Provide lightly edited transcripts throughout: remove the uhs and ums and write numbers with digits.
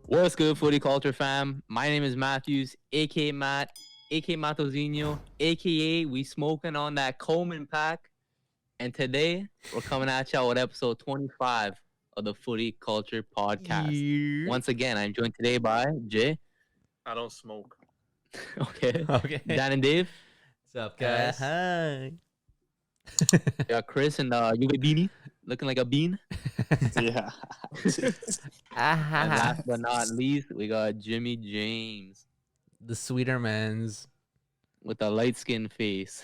What's good, Footy Culture fam? My name is Matthews, aka Matt, aka Matozinho, aka we smoking on that Coleman pack. And today we're coming at y'all with episode 25 of the Footy Culture podcast. Yeah. Once again, I'm joined today by Jay. I don't smoke. Okay. Okay. Dan and Dave. What's up, guys? We got Chris and Juve beanie, looking like a bean. Yeah. And last but not least, we got Jimmy James The sweeter man's. with a light skinned face.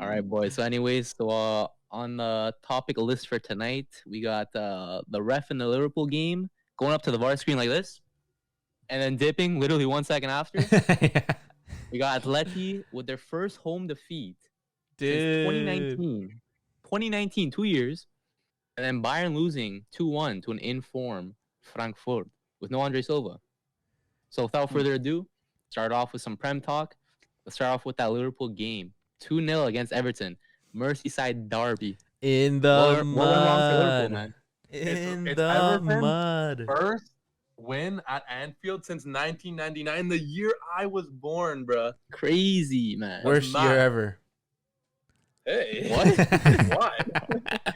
All right, boys. So, anyways, on the topic list for tonight, we got the ref in the Liverpool game going up to the VAR screen like this, and then dipping literally 1 second after. Yeah. We got Atleti with their first home defeat Dude. since 2019. 2019, 2 years, and then Bayern losing 2-1 to an in-form Frankfurt with no Andre Silva. So, without further ado, start off with some Prem talk. Let's start off with that Liverpool game. 2-0 against Everton. Merseyside derby. In the What went wrong for Liverpool, mud. man? In It's the Everton mud. First win at Anfield since 1999, the year I was born, bruh. Crazy, man. Worst mad. year ever. Hey. What? Why?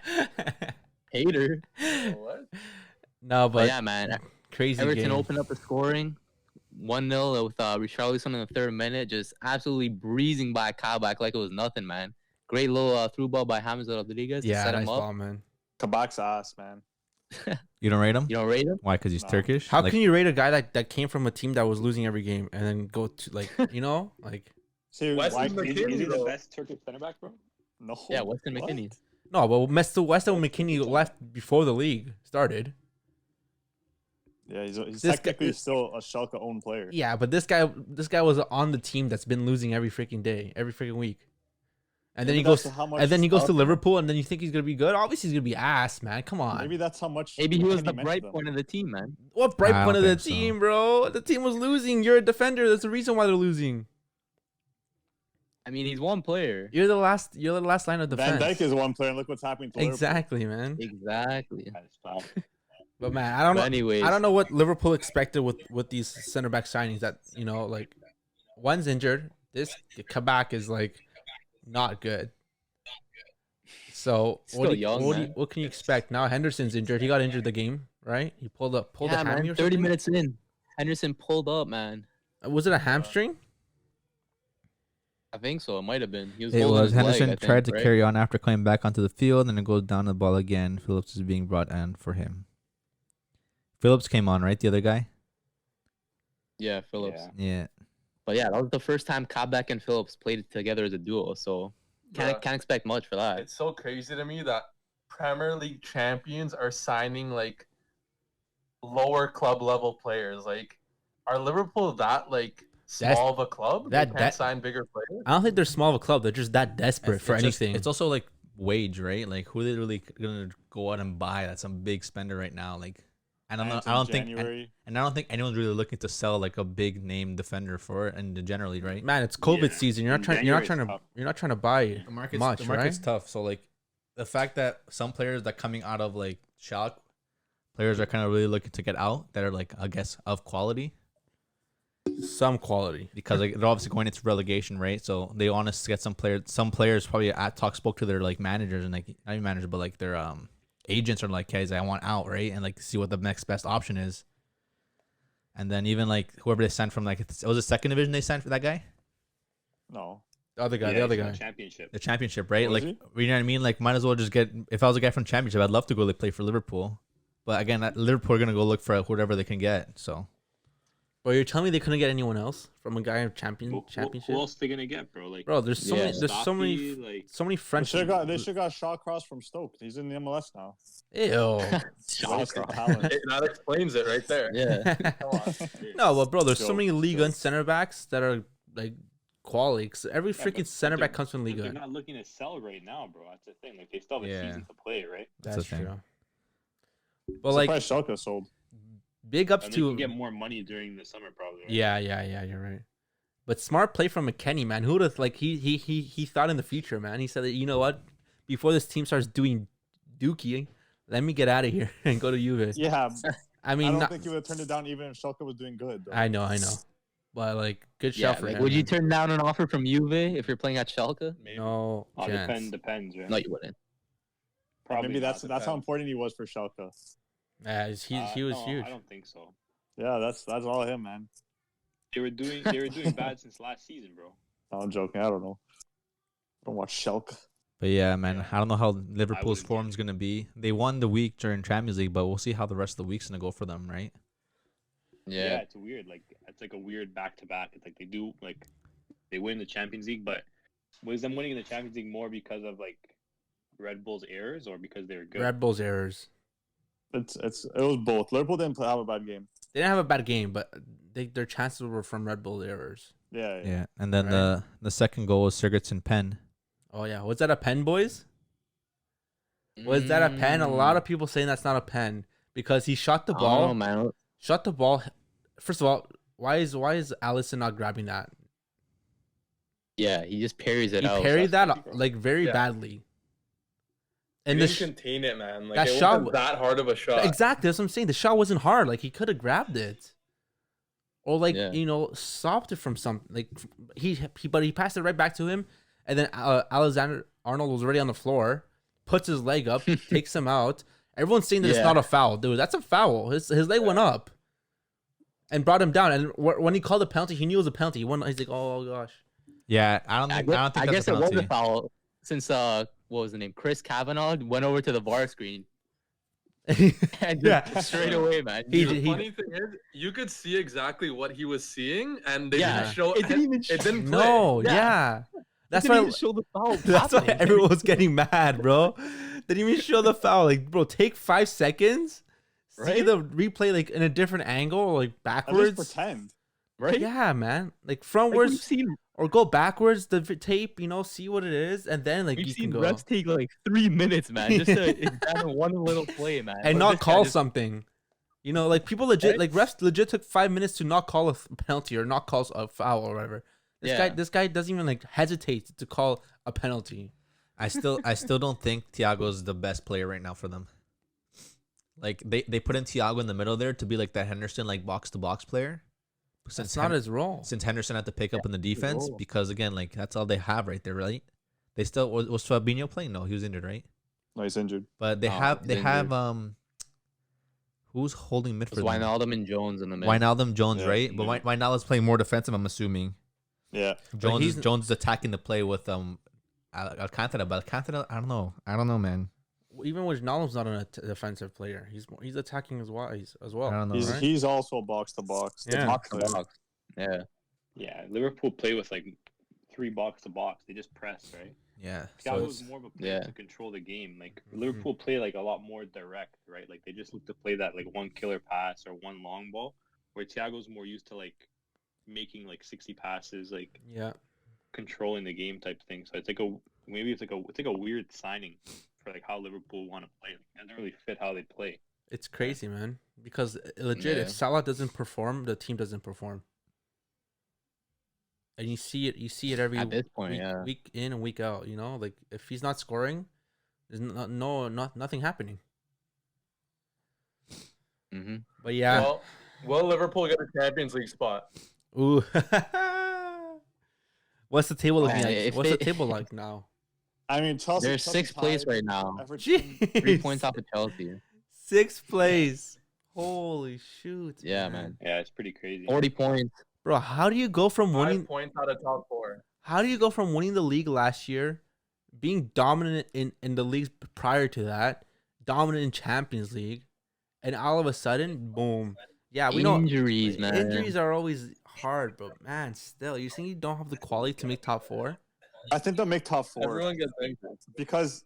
Hater. What? No, But but yeah, man. crazy Everton game. opened up the scoring. 1-0 with Richarlison in the third minute. Just absolutely breezing by Kabak like it was nothing, man. Great little through ball by James Rodriguez to Yeah, set nice him up. ball, man. Kabak's ass, man. You don't rate him? You don't rate him? Why? Because he's No. Turkish? How Like, can you rate a guy that came from a team that was losing every game and then go to like like See, Weston why, McKennie, is he the the best Turkish center back, bro? No. Yeah, Weston What? McKennie. no, but Weston McKinney left before the league started. Yeah, he's This technically guy- still a Schalke owned player. Yeah, but this guy was on the team that's been losing every freaking day, every freaking week. And then Maybe he goes that's how much and then he goes to stuff- Liverpool and then you think he's going to be good? Obviously he's going to be ass, man. Come on. Maybe that's how much. Maybe he was McKennie the meant bright to them. point of the team, man. What bright I point of don't the think so. team, bro? The team was losing. You're a defender. That's the reason why they're losing. I mean, he's one player. You're the last line of Van defense. Dijk is one player, and look what's happening to Liverpool. Exactly, man. Exactly. That's foul. But man, I don't But know. anyways, I don't know what Liverpool expected with these center back signings. That like one's injured. This Kabak is like not good. So Still young, man. what can you expect now? Henderson's injured. He got injured the game, right? He pulled a Yeah, hammy man. or 30 something. minutes in, Henderson pulled up, man. Was it a hamstring? I think so. It might have been. He was it holding was his leg, Henderson I think, tried to right? carry on after coming back onto the field, and it goes down the ball again. Phillips is being brought in for him. Phillips came on, right? The other guy? Yeah, Phillips. Yeah. Yeah. But yeah, that was the first time Kabak and Phillips played together as a duo. So Bruh. can't expect much for that. It's so crazy to me that Premier League champions are signing like lower club level players. Like, are Liverpool that like That's- small of a club? They that- can't sign bigger players. I don't think they're small of a club. They're just that desperate for anything. It's also like wage, right? Like, who are they really gonna go out and buy? That's some big spender right now. Like, I don't know. And I don't in think, January. and I don't think anyone's really looking to sell like a big name defender for it. And generally, right? Man, it's COVID Yeah. season. You're not In trying. January, You're not trying to buy The market's much, right? tough. So like, the fact that some players that coming out of like Schalke, players are kind of really looking to get out that are like, I guess, of quality. Some quality. Because like they're obviously going into relegation, right? So they want to get some players. Some players probably spoke to their like managers and like not even managers, but like their agents are like, guys, I want out, right? And like see what the next best option is. And then even like whoever they sent from like it was the second division they sent for that guy, No. The other guy. Yeah, the other he's in guy. the championship. the championship, right? Oh, is Like you know what I mean? Like might as well just get. If I was a guy from championship, I'd love to go like play for Liverpool. But again, Liverpool are gonna go look for whatever they can get. So But you're telling me they couldn't get anyone else from a guy in Who championship? else are they gonna get, bro? Like, Bro, there's so Yeah. many. There's so many. Stocky, like, So many They French. should have got Shawcross from Stoke. He's in the MLS now. Ew. Wasted talent. That explains it right there. Yeah. Come on. No, but bro, there's so Joke, many Liga joke. and center backs that are like quality. 'Cause every Yeah, freaking but center they're- back comes from but they're Liga. not looking to sell right now, bro. That's the thing. Like, they still have a Yeah. season to play, right? That's That's the thing. true. But like, Surprised Schalke sold. big ups And they to can get more money during the summer, probably. Right? yeah, you're right. But smart play from McKennie, man. Who would have like he thought in the future, man. He said that, you know what, before this team starts doing dookie, let me get out of here and go to Juve. Yeah, I mean, don't think he would have turned it down even if Schalke was doing good. Though. I know. But like, good Yeah, shout for like, him. would you man. turn down an offer from Juve if you're playing at Schalke? Maybe. No chance. Depends, right? No, you wouldn't. Probably Maybe not, that's how important he was for Schalke. Yeah, he was no, huge. I don't think so. Yeah, that's all him, man. They were doing bad since last season, bro. No, I'm joking. I don't know. I don't watch Schalke. But yeah, man, Yeah. I don't know how Liverpool's wouldn't form is gonna be. They won the week during Champions League, but we'll see how the rest of the week's gonna go for them, right? Yeah, it's weird. Like it's like a weird back to back. It's like they win the Champions League, but was them winning in the Champions League more because of like Red Bull's errors or because they were good? Red Bull's errors. It was both. Liverpool didn't have a bad game. They didn't have a bad game, but their chances were from Red Bull's errors. Yeah. Yeah, and then Right. the second goal was Sigurdsson pen. Oh yeah, was that a pen, boys? Was that a pen? A lot of people saying that's not a pen because he shot the I don't know, ball. man. Shot the ball. First of all, why is Allison not grabbing that? Yeah, he just parries it He out. parried that's that pretty like very Yeah. badly. And And he the didn't contain it, man. Like that it shot wasn't that hard of a shot. exactly that's what I'm saying. The shot wasn't hard. Like he could have grabbed it, or like Yeah. stopped it from something. Like but he passed it right back to him, and then Alexander Arnold was already on the floor, puts his leg up, takes him out. Everyone's saying that it's Yeah. not a foul, dude. That's a foul. His leg went up, and brought him down. And when he called the penalty, he knew it was a penalty. He's like, oh gosh. Yeah, I don't think I that's guess a it was penalty. a foul since what was the name? Chris Kavanaugh went over to the VAR screen and just straight away, man. He The did- funny thing is, you could see exactly what he was seeing, and they Yeah. didn't show It didn't even It didn't play. No, Yeah. yeah. That's Didn't why. even show the foul. That's why happening. everyone was getting mad, bro. Didn't even show the foul. Like, bro, take 5 seconds, see Right? the replay like in a different angle, or like At least backwards. pretend. right? Yeah, man. Like Like, frontwards we've seen or go backwards. The tape, see what it is, and then like we've you can seen go refs take like 3 minutes, man, just to examine one little play, man. and But not this guy call just- something. Like people legit, Right? like refs legit took 5 minutes to not call a penalty or not call a foul or whatever. Yeah. This guy doesn't even like hesitate to call a penalty. I still don't think Thiago's the best player right now for them. Like they put in Thiago in the middle there to be like that Henderson like box to box player. That's not his role. Since Henderson had to pick up in the defense role. because again like that's all they have right there, right? They still was Fabinho playing? No, he was injured, right? No, he's injured. But they Oh, have he's injured. who's holding mid It for was them? Wijnaldum and Jones in the middle. Wijnaldum, Jones, Yeah. right? But Wijnaldum's playing more defensive, I'm assuming. Yeah. Jones is attacking the play with Alcantara, but Alcantara, I don't know, man. Even when Wijnaldum's not a defensive player, he's attacking as well. I don't know. He's right? he's also box to box. Yeah. Box to box. Yeah. Yeah, Liverpool play with like 3 box to box. They just press, right? Yeah. So Thiago it's, was more of a player Yeah. to control the game. Like Liverpool play like a lot more direct, right? Like they just look to play that like one killer pass or one long ball, where Thiago's more used to like making like 60 passes, like Yeah. controlling the game type thing. So it's like a weird signing for like how Liverpool want to play. It doesn't really fit how they play. It's crazy, man. Because legit, Yeah. if Salah doesn't perform, the team doesn't perform. And you see it every At this point, week, yeah. week in and week out. Like if he's not scoring, there's nothing happening. Mm-hmm. But yeah, Well, will Liverpool get a Champions League spot? ooh. What's the table looking Yeah, like? if What's the they- table like now? I mean, Chelsea. They're Chelsea's 6th place tied. right now. Everton, 3 Jeez. points off of Chelsea. 6th place. Holy shoot. Yeah, man. Yeah, it's pretty crazy. 40 points. Bro, how do you go from 5 winning? points out of top 4. How do you go from winning the league last year, being dominant in the leagues prior to that, dominant in Champions League, and all of a sudden, boom. Yeah, we know Injuries, man. injuries are always hard, but man, still, you think you don't have the quality to make top 4? I think they'll make top 4 Everyone gets injured. because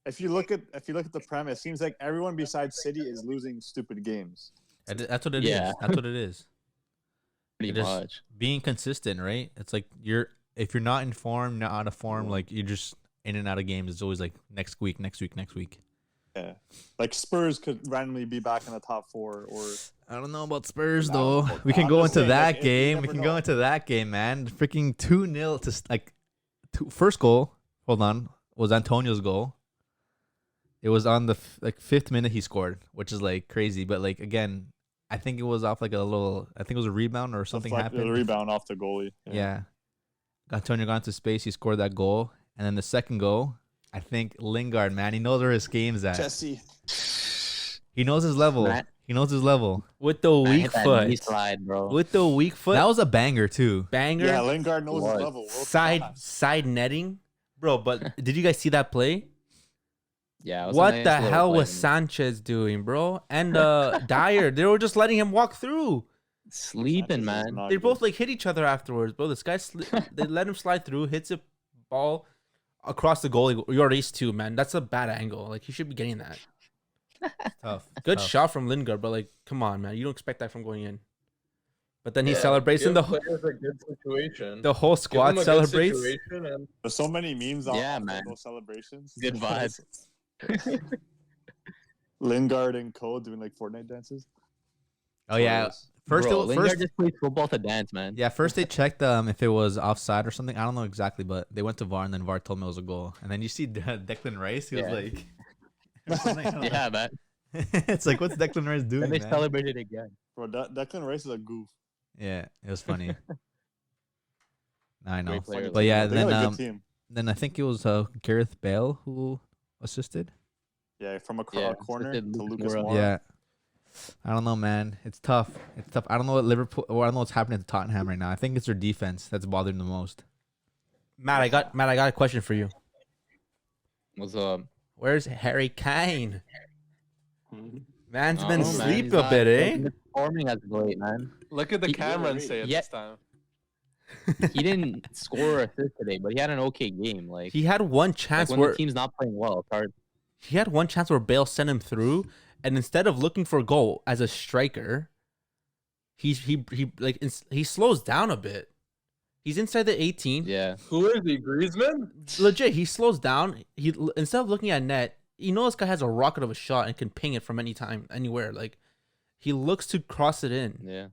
if you look at the premise, it seems like everyone besides City is losing stupid games. that's what it is. Yeah. That's what it is. Pretty It is much. being consistent, right? It's like if you're not in form, not out of form, like you're just in and out of games. It's always like next week. Yeah, like Spurs could randomly be back in the top 4, or I don't know about Spurs I though. don't know. We can I'm go just into saying, like, that you game. We never can know. go into that game, man. Freaking 2-0 to first goal. Hold on, was Antonio's goal. It was on the 5th minute he scored, which is like crazy. But like again, I think it was off like a little. I think it was a rebound or something happened. The rebound off the goalie. Yeah. Antonio got into space. He scored that goal, and then the second goal, I think Lingard, man, he knows where his game's at. Jesse. He knows his level. Matt- He knows his level. With the weak Hit that knee foot. slide, bro. With the weak foot. That was a banger too. Banger. Yeah, Lingard knows his What? level. World Side class. netting. Bro, but did you guys see that play? Yeah. it was a What nice the little hell play, was man. Sanchez doing, bro? And Dyer, they were just letting him walk through. Sleeping, Sanchez is man. not They good. both like hit each other afterwards, bro. This guy, they let him slide through, hits a ball across the goalie. You're ace too, man. That's a bad angle. Like he should be getting that. Tough. Good tough. shot from Lingard, but like, come on, man. You don't expect that from going in. But then he Yeah, celebrates, and give players a good situation. the whole Give squad them a good celebrates. situation and There's so many memes on Yeah, on man. those celebrations. Good vibes. Lingard and Cole doing like Fortnite dances. Oh yeah. First, Bro, it, Lingard first, just plays football to dance, man. yeah. First they checked if it was offside or something. I don't know exactly, but they went to VAR and then VAR told me it was a goal. And then you see Declan Rice. He was Yeah. like, Yeah, man. it's like what's Declan Rice doing? And they man? celebrated again. Bro, Declan Rice is a goof. Yeah, it was funny. I know, Great player. but yeah, They got a then good team. then I think it was Gareth Bale who assisted. Yeah, from a Yeah, corner assisted to Lucas Lucas Moura. Moura. Yeah. I don't know, man. It's tough. It's tough. I don't know what Liverpool or I don't know what's happening to Tottenham right now. I think it's their defense that's bothering them the most. Matt, I got a question for you. Was Where's Harry Kane? Man's been Oh, man, asleep he's a not bit, eh? performing as of late, man. look at the He- camera and say it Yeah. this time. He didn't score or assist today, but he had an okay game. Like, He had one like chance when where the team's not playing well, it's hard. he had one chance where Bale sent him through, and instead of looking for a goal as a striker, he slows down a bit. He's inside the 18. Yeah. Who is he? Griezmann? Legit, he slows down. He instead of looking at net, you know this guy has a rocket of a shot and can ping it from any time, anywhere. Like he looks to cross it in. Yeah.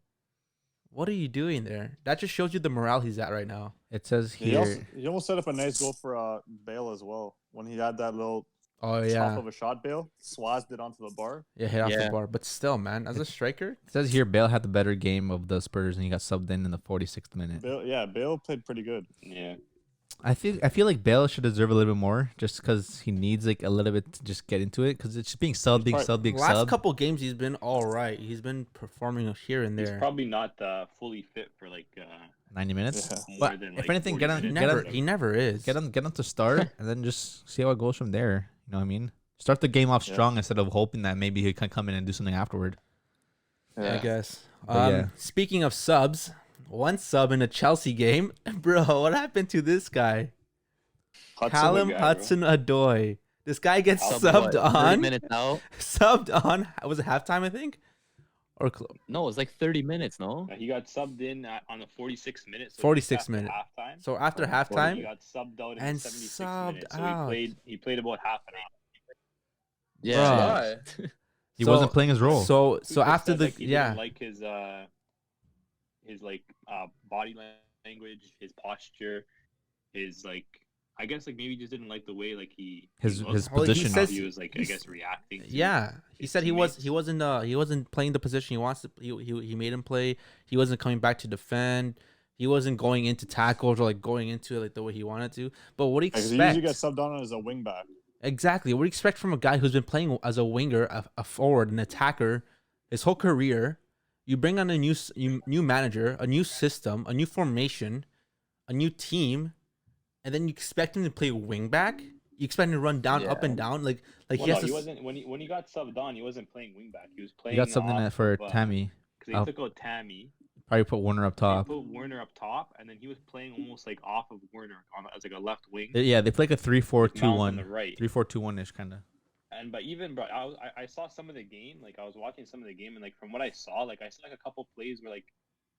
What are you doing there? That just shows you the morale he's at right now. It says He, here. he almost set up a nice goal for Bale as well when he had that little Oh top yeah, of a shot. Bale swazzed it onto the bar. yeah, hit off the Yeah. bar. But still, man, as a striker, It says here Bale had the better game of the Spurs and he got subbed in the 46th minute. Bale played pretty good. Yeah. I feel like Bale should deserve a little bit more just because he needs like a little bit to just get into it because it's just being subbed, being part- subbed, being last subbed. couple games he's been all right. He's been performing here and He's there. probably not fully fit for like 90 minutes. Yeah. more But than if like anything, 40 get him- He minutes get or never, whatever. he never is. Get him to start and then just see how it goes from there. You know what I mean? Start the game off Yeah. strong instead of hoping that maybe he can come in and do something afterward. I guess. But yeah. Speaking of subs, one sub in a Chelsea game, bro. What happened to this guy? Callum guy, bro. Hudson-Odoi. This guy gets Subbed subbed What, 30 on. minutes out? Subbed on. Was it halftime? I think. Or No, it was like 30 minutes, no? He got subbed in on the 46th minute. So 46 after minute. halftime. so after He halftime. got subbed out in and the 76th subbed minute. So out. he played about half an hour. Yeah. Why? He So- wasn't playing his role. So He just after said, the like, he yeah. didn't like his like body language, his posture, his like I guess like maybe he just didn't like the way like His was- Well, he position. how says- he was like I he's- guess reacting. To Yeah, he his said he teammates. wasn't playing the position he wants to. He made him play. He wasn't coming back to defend. He wasn't going into tackles or like going into it like the way he wanted to. But what do you Because he usually expect? gets subbed on as a wing back. Exactly. What do you expect from a guy who's been playing as a winger, a forward, an attacker, his whole career? You bring on a new manager, a new system, a new formation, a new team, and then you expect him to play wing back. You expect him to run down, up Yeah. and down, like Well, he has no, he to. wasn't when he got subbed on. He wasn't playing wing back. He was He playing. got something off for of, Tammy. because they took out Tammy. Probably put Warner up They top. put Werner up top, and then he was playing almost like off of Werner as like a left wing. Yeah, they play like a Mount on 3-4-2-1. the right. 3-4-2-1 ish kind of. And but even bro, I saw some of the game. Like I was watching some of the game, and like from what I saw, like I saw like a couple plays where like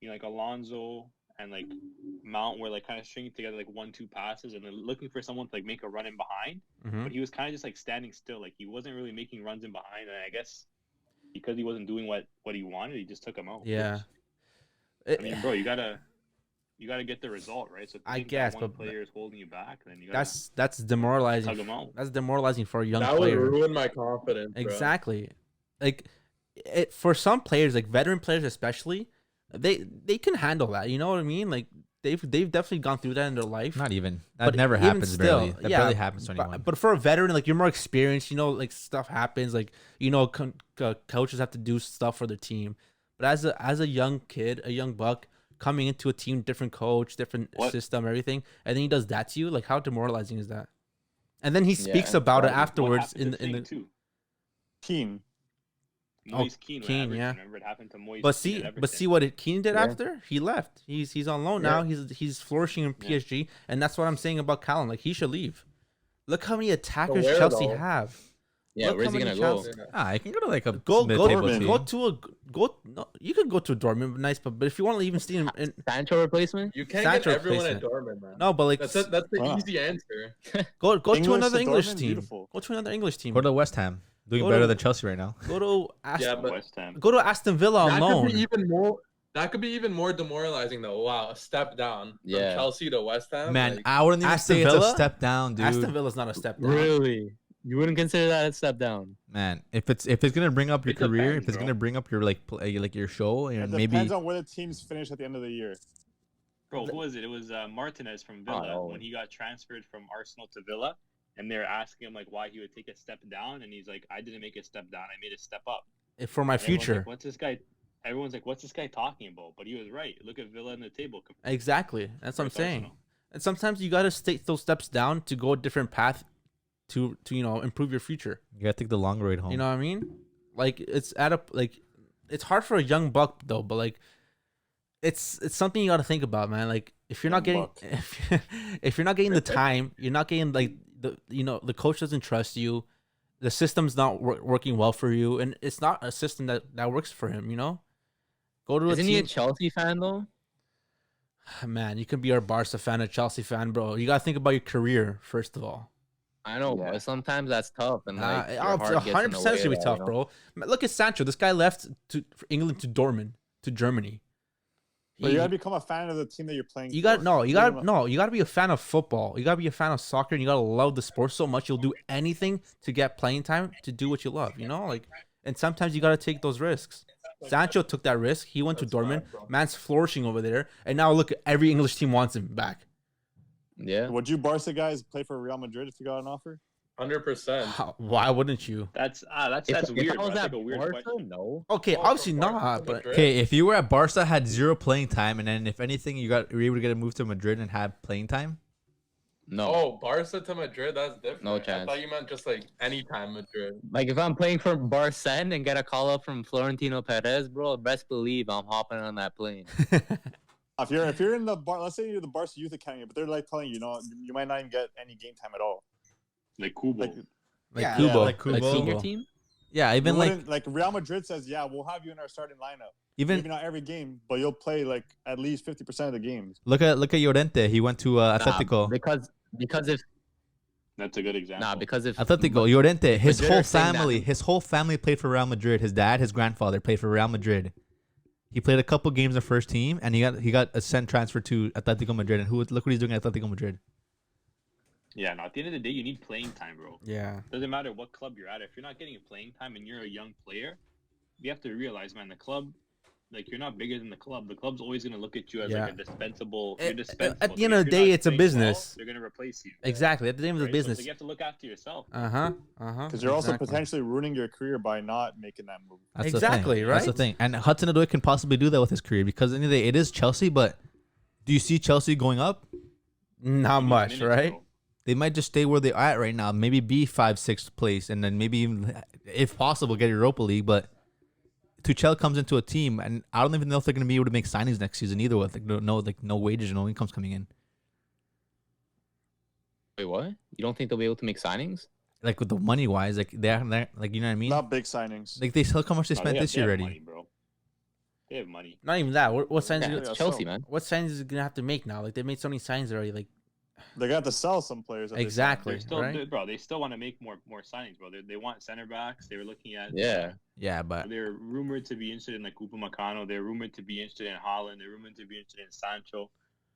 like Alonso and like Mount were like kind of stringing together like 1-2 passes, and then looking for someone to like make a run in behind. Mhm. But he was kind of just like standing still, like he wasn't really making runs in behind. And I guess because he wasn't doing what he wanted, he just took him out. Yeah. which, I mean, bro, you gotta get the result, right? So if you I think that guess, one but player is holding you back, then you gotta that's demoralizing. tug him out. That's demoralizing for a young That would player. ruin my confidence. Bro. Exactly. Like for some players, like veteran players especially, they can handle that. You know what I mean? Like they've definitely gone through that in their life. Not even that But never even happens. still, Barely that yeah, barely happens to anyone. But for a veteran, like you're more experienced, you know, like stuff happens, like you know, coaches have to do stuff for their team. But as a young kid, a young buck coming into a team, different coach, different system, everything, and then he does that to you, like how demoralizing is that? And then he speaks about it afterwards in the Keane. Moise Keane, Keane, yeah. Remember it happened to Moise. But see what Keane did after he left. He's on loan now. He's flourishing in PSG, and that's what I'm saying about Callum. Like he should leave. Look how many attackers Chelsea have. Yeah, Look where's how he gonna many go? Chelsea- I can go to like a Go mid-table team. No, you could go to a Dortmund, nice, but if you want to even stay in Sancho replacement? You can't Sancho get everyone at replacement. Dortmund, man. no, but like That's the easy answer. go to English another to English Dortmund, team. beautiful. Go to another English team. Go to West Ham, doing Go better to- than Chelsea right now. Go to Yeah, but West Ham. go to Aston Villa on that loan. could be even more. That could be even more demoralizing, though. Wow, a step down from Yeah. Chelsea to West Ham. Man, like, I wouldn't even Aston say it's Villa? a step down, dude. Aston Villa's not a step down. Really? You wouldn't consider that a step down? Man, if it's gonna bring up your It career, depends, if it's bro. gonna bring up your like your show, It and maybe depends on where the teams finish at the end of the year. Bro, who was it? It was Martinez from Villa no. when he got transferred from Arsenal to Villa, and they're asking him like why he would take a step down, and he's like, I didn't make a step down, I made a step up. For my And everyone's future. like, what's this guy? Everyone's like, what's this guy talking about? But he was right. Look at Villa in the table. Exactly. That's what I'm Versus saying. Arsenal. And sometimes you gotta take those steps down to go a different path to improve your future. you gotta take the long road home. You know what I mean? Like it's it's hard for a young buck though, but like it's something you got to think about, man. Like if you're not getting Young if you're not getting the time, you're not getting like the coach doesn't trust you, the system's not working well for you, and it's not a system that works for him. Go to Isn't a he a team. Chelsea fan though? Man, you can be a Barca fan, a Chelsea fan, bro. You gotta think about your career first of all. I know, Yeah. but sometimes that's tough, and like your heart gets in the 100% way it's gonna be of that, tough, you know? bro. Man, look at Sancho. This guy left for England to Dortmund to Germany. But you gotta become a fan of the team that you're playing. You for. gotta be a fan of football. You gotta be a fan of soccer, and you gotta love the sport so much you'll do anything to get playing time to do what you love. And sometimes you gotta take those risks. Sancho took that risk. He went to Dortmund. Man's flourishing over there, and now look, every English team wants him back. Yeah. Would you Barca guys play for Real Madrid if you got an offer? 100%. Why wouldn't you? That's If weird. I Bro. was That's at like a weird Barca, question. no. Okay, Oh, obviously from Barca not, to but Madrid? Okay, if you were at Barca, had zero playing time, and then if anything, you were able to get a move to Madrid and have playing time. No. Oh, Barca to Madrid, that's different. No I chance. thought you meant just like anytime Madrid. Like if I'm playing for Barca and get a call up from Florentino Perez, bro, best believe I'm hopping on that plane. If you're in the bar, let's say you're the Barca youth academy, but they're like telling you, you might not even get any game time at all. Like Kubo. Like, like Yeah, Kubo, like Kubo. Like senior Kubo. team? Yeah, even you like wouldn't- like Real Madrid says, yeah, we'll have you in our starting lineup. even Maybe not every game, but you'll play like at least 50% of the games. look at Llorente. He went to Atletico. Because if That's a good example. because if Atletico, Llorente, his Madrid whole are saying that- family played for Real Madrid. His dad, his grandfather played for Real Madrid. He played a couple games in the first team, and he got a sent transfer to Atletico Madrid. And look what he's doing at Atletico Madrid. Yeah, no, at the end of the day, you need playing time, bro. Yeah. Doesn't matter what club you're at. If you're not getting playing time and you're a young player, you have to realize, man, the club, like you're not bigger than the club. The club's always gonna look at you as like a dispensable. You're dispensable. At the Like, end if of the you're day, not it's a playing well, business. they're gonna replace you. Exactly. At the end of the Right? So it's business. like you have to look after yourself. Because you're also potentially ruining your career by not making that move. That's Exactly, the thing. That's the right? thing. And Hudson-Odoi can possibly do that with his career because at the end of the day, it is Chelsea. But do you see Chelsea going up? Not You need much, minutes, right? bro. They might just stay where they're at right now. Maybe be 5th, 6th place, and then maybe even, if possible, get Europa League. But Tuchel comes into a team, and I don't even know if they're going to be able to make signings next season either. With no wages, no incomes coming in. wait, what? You don't think they'll be able to make signings? Like with the money wise, like they're like, you know what I mean? Not big signings. Like look how much they No, spent have- this year have already. money, bro. They have money. Not even that. What signs? Yeah, you- it's Yeah, Chelsea, so- man. What signs is it gonna have to make now? Like they made so many signs already. Like They got to sell some players. that they signed. exactly, They're still, right? bro. They still want to make more signings, bro. They want center backs. They were looking at. Yeah. Yeah, but They're rumored to be interested in like Upamecano. They're rumored to be interested in Haaland. They're rumored to be interested in Sancho.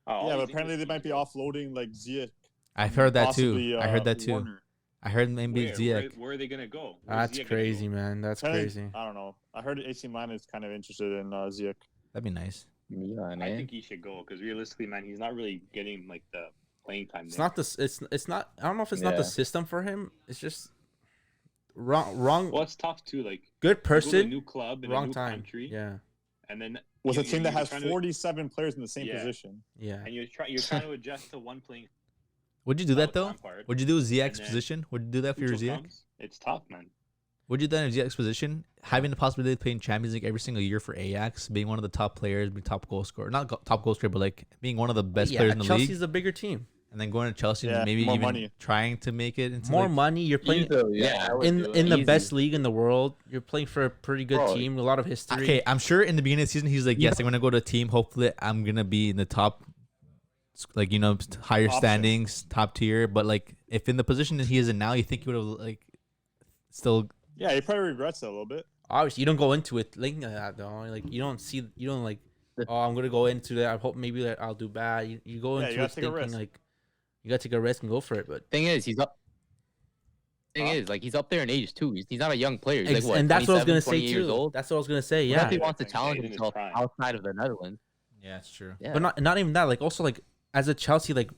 Yeah, but apparently they might be offloading like Ziyech. I've heard that too. possibly, I heard that too. Warner. I heard maybe Ziyech. Where are they gonna go? Where's That's Ziyech gonna crazy, go? man. That's crazy. I don't know. I heard AC Milan is kind of interested in Ziyech. That'd be nice. Milan, I eh? think he should go because realistically, man, he's not really getting like the playing time. It's there. not this. It's not. I don't know if it's not Yeah. the system for him. It's just wrong. Well, it's tough too. Like Good you go to a person, new club in a wrong new time. country, Yeah, and then With a you- team that you're has trying to- 47 players in the same Yeah. position. yeah. and you're trying to adjust to one playing. Would you do that though? Lampard, Would you do Ziyech's then position? Would you do that for your Tuchel Ziyech? comes, it's tough, man. Would you do that in Ziyech's position? Having the possibility of playing Champions League every single year for Ajax, being one of the top players, being top goal scorer, not top goal scorer, but like being one of the best Yeah, players in the Chelsea's league, a bigger team. and then going to Chelsea Yeah, and maybe more even money. trying to make it into More like, money. You're playing Yeah, I would in do it. in the Easy. best league in the world. You're playing for a pretty good Bro, team, a lot of history. Okay, I'm sure in the beginning of the season he's like, yes, I'm gonna go to a team. Hopefully, I'm gonna be in the top, like higher Option. standings, top tier. But like, if in the position that he is in now, you think he would have like still. Yeah, he probably regrets it a little bit. Obviously, you don't go into it thinking that though. Like you don't like, oh, I'm gonna go into that. I hope maybe that I'll do bad. You go Yeah, into you it gotta take a thinking risk. like, you gotta take a risk and go for it. But Thing is, he's up. Thing is, like he's up there in age too. He's not a young player. He's like what? and that's what I was gonna 27, say 28 years too. old. That's what I was gonna say. He Yeah, definitely Yeah, wants to I think challenge he's in his himself prime. outside of the Netherlands. Yeah, it's true. Yeah. but not even that. Like also like as a Chelsea like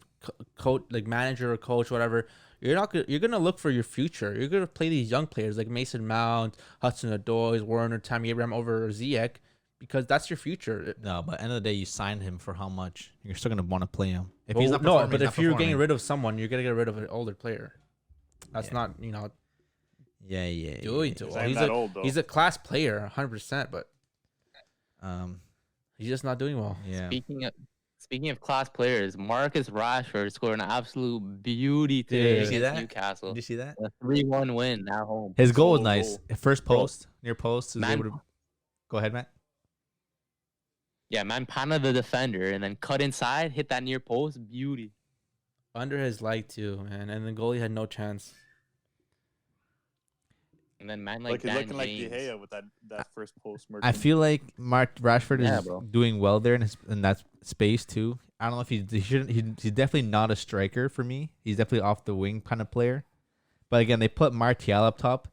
coach, like manager or coach, whatever. You're gonna look for your future. You're gonna play these young players like Mason Mount, Hudson Odoi, Werner, Tammy Abraham over Ziyech because that's your future. No, but end of the day, you signed him for how much? You're still gonna want to play him. If Well, he's not no, performing, but he's if not you're getting performing. rid of someone, you're gonna get rid of an older player. That's Yeah. not yeah. doing too He's well. not He's that a old, though. he's a class player, 100%, but Um, he's just not doing well. yeah. Speaking of class players, Marcus Rashford scored an absolute beauty Yeah. today Did you against see that? Newcastle. Did you see that? A 3-1 win at home. His goal was Solo nice. goal. First Bro. post, near post. Is Man- able to... Go ahead, Matt. Yeah, man, Pana the defender, and then cut inside, hit that near post, beauty. Under his light too, man, and the goalie had no chance. And then man, Like, like he's Dan looking like De James. Gea with that first post. I feel like Mark Rashford Yeah, is bro. doing well there in that space too. I don't know if he's definitely not a striker for me. He's definitely off the wing kind of player. But again, they put Martial up top.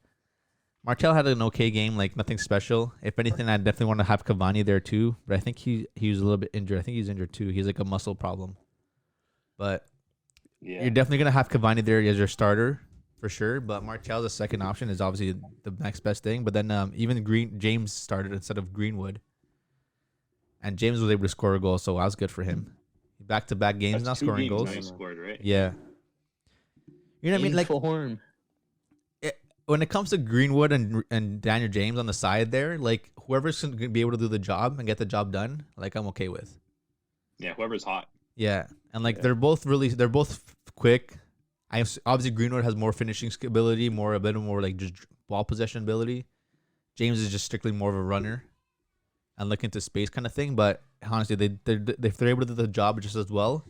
Martial had an okay game, like nothing special. If anything, I definitely want to have Cavani there too. But I think he was a little bit injured. I think he's injured too. He's like a muscle problem. But Yeah. you're definitely gonna have Cavani there as your starter for sure. But Martial's a second option is obviously the next best thing. But then even James started instead of Greenwood, and James was able to score a goal, so that was good for him. Back-to-back games That's now 2 scoring games goals. now he scored, right? Yeah, you know what I mean. In Like form. when it comes to Greenwood and Daniel James on the side there, like whoever's gonna be able to do the job and get the job done, like I'm okay with. Yeah, whoever's hot. Yeah, and like they're both quick. Obviously Greenwood has more finishing ability, a bit more like just ball possession ability. James is just strictly more of a runner and look into space kind of thing. But honestly, if they're able to do the job just as well,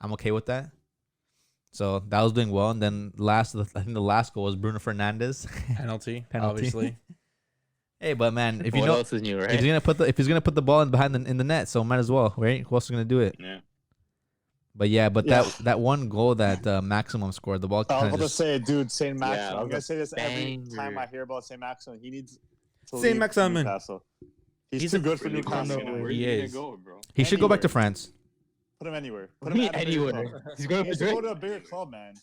I'm okay with that. So that was doing well. And then I think the last goal was Bruno Fernandes. Penalty, Penalty. obviously. Hey, but man, if you What know else is new, right? if he's gonna put the ball in the net, so might as well, right? Who else is gonna do it? Yeah. But Yeah. that one goal that Maximum scored, the ball I was kind about of to just say, dude, Saint Maximin. Yeah, I'm gonna say this every banger. time I hear about Saint Maximin. He needs to Saint leave Maximin. Newcastle. He's He's too a- good for Where's he gonna- Newcastle. where's He he gonna is. go, bro? he should go back to anywhere. France. Put him anywhere. Put Me him at a bigger anywhere. club. He's going He for has to go good. to a bigger club, man.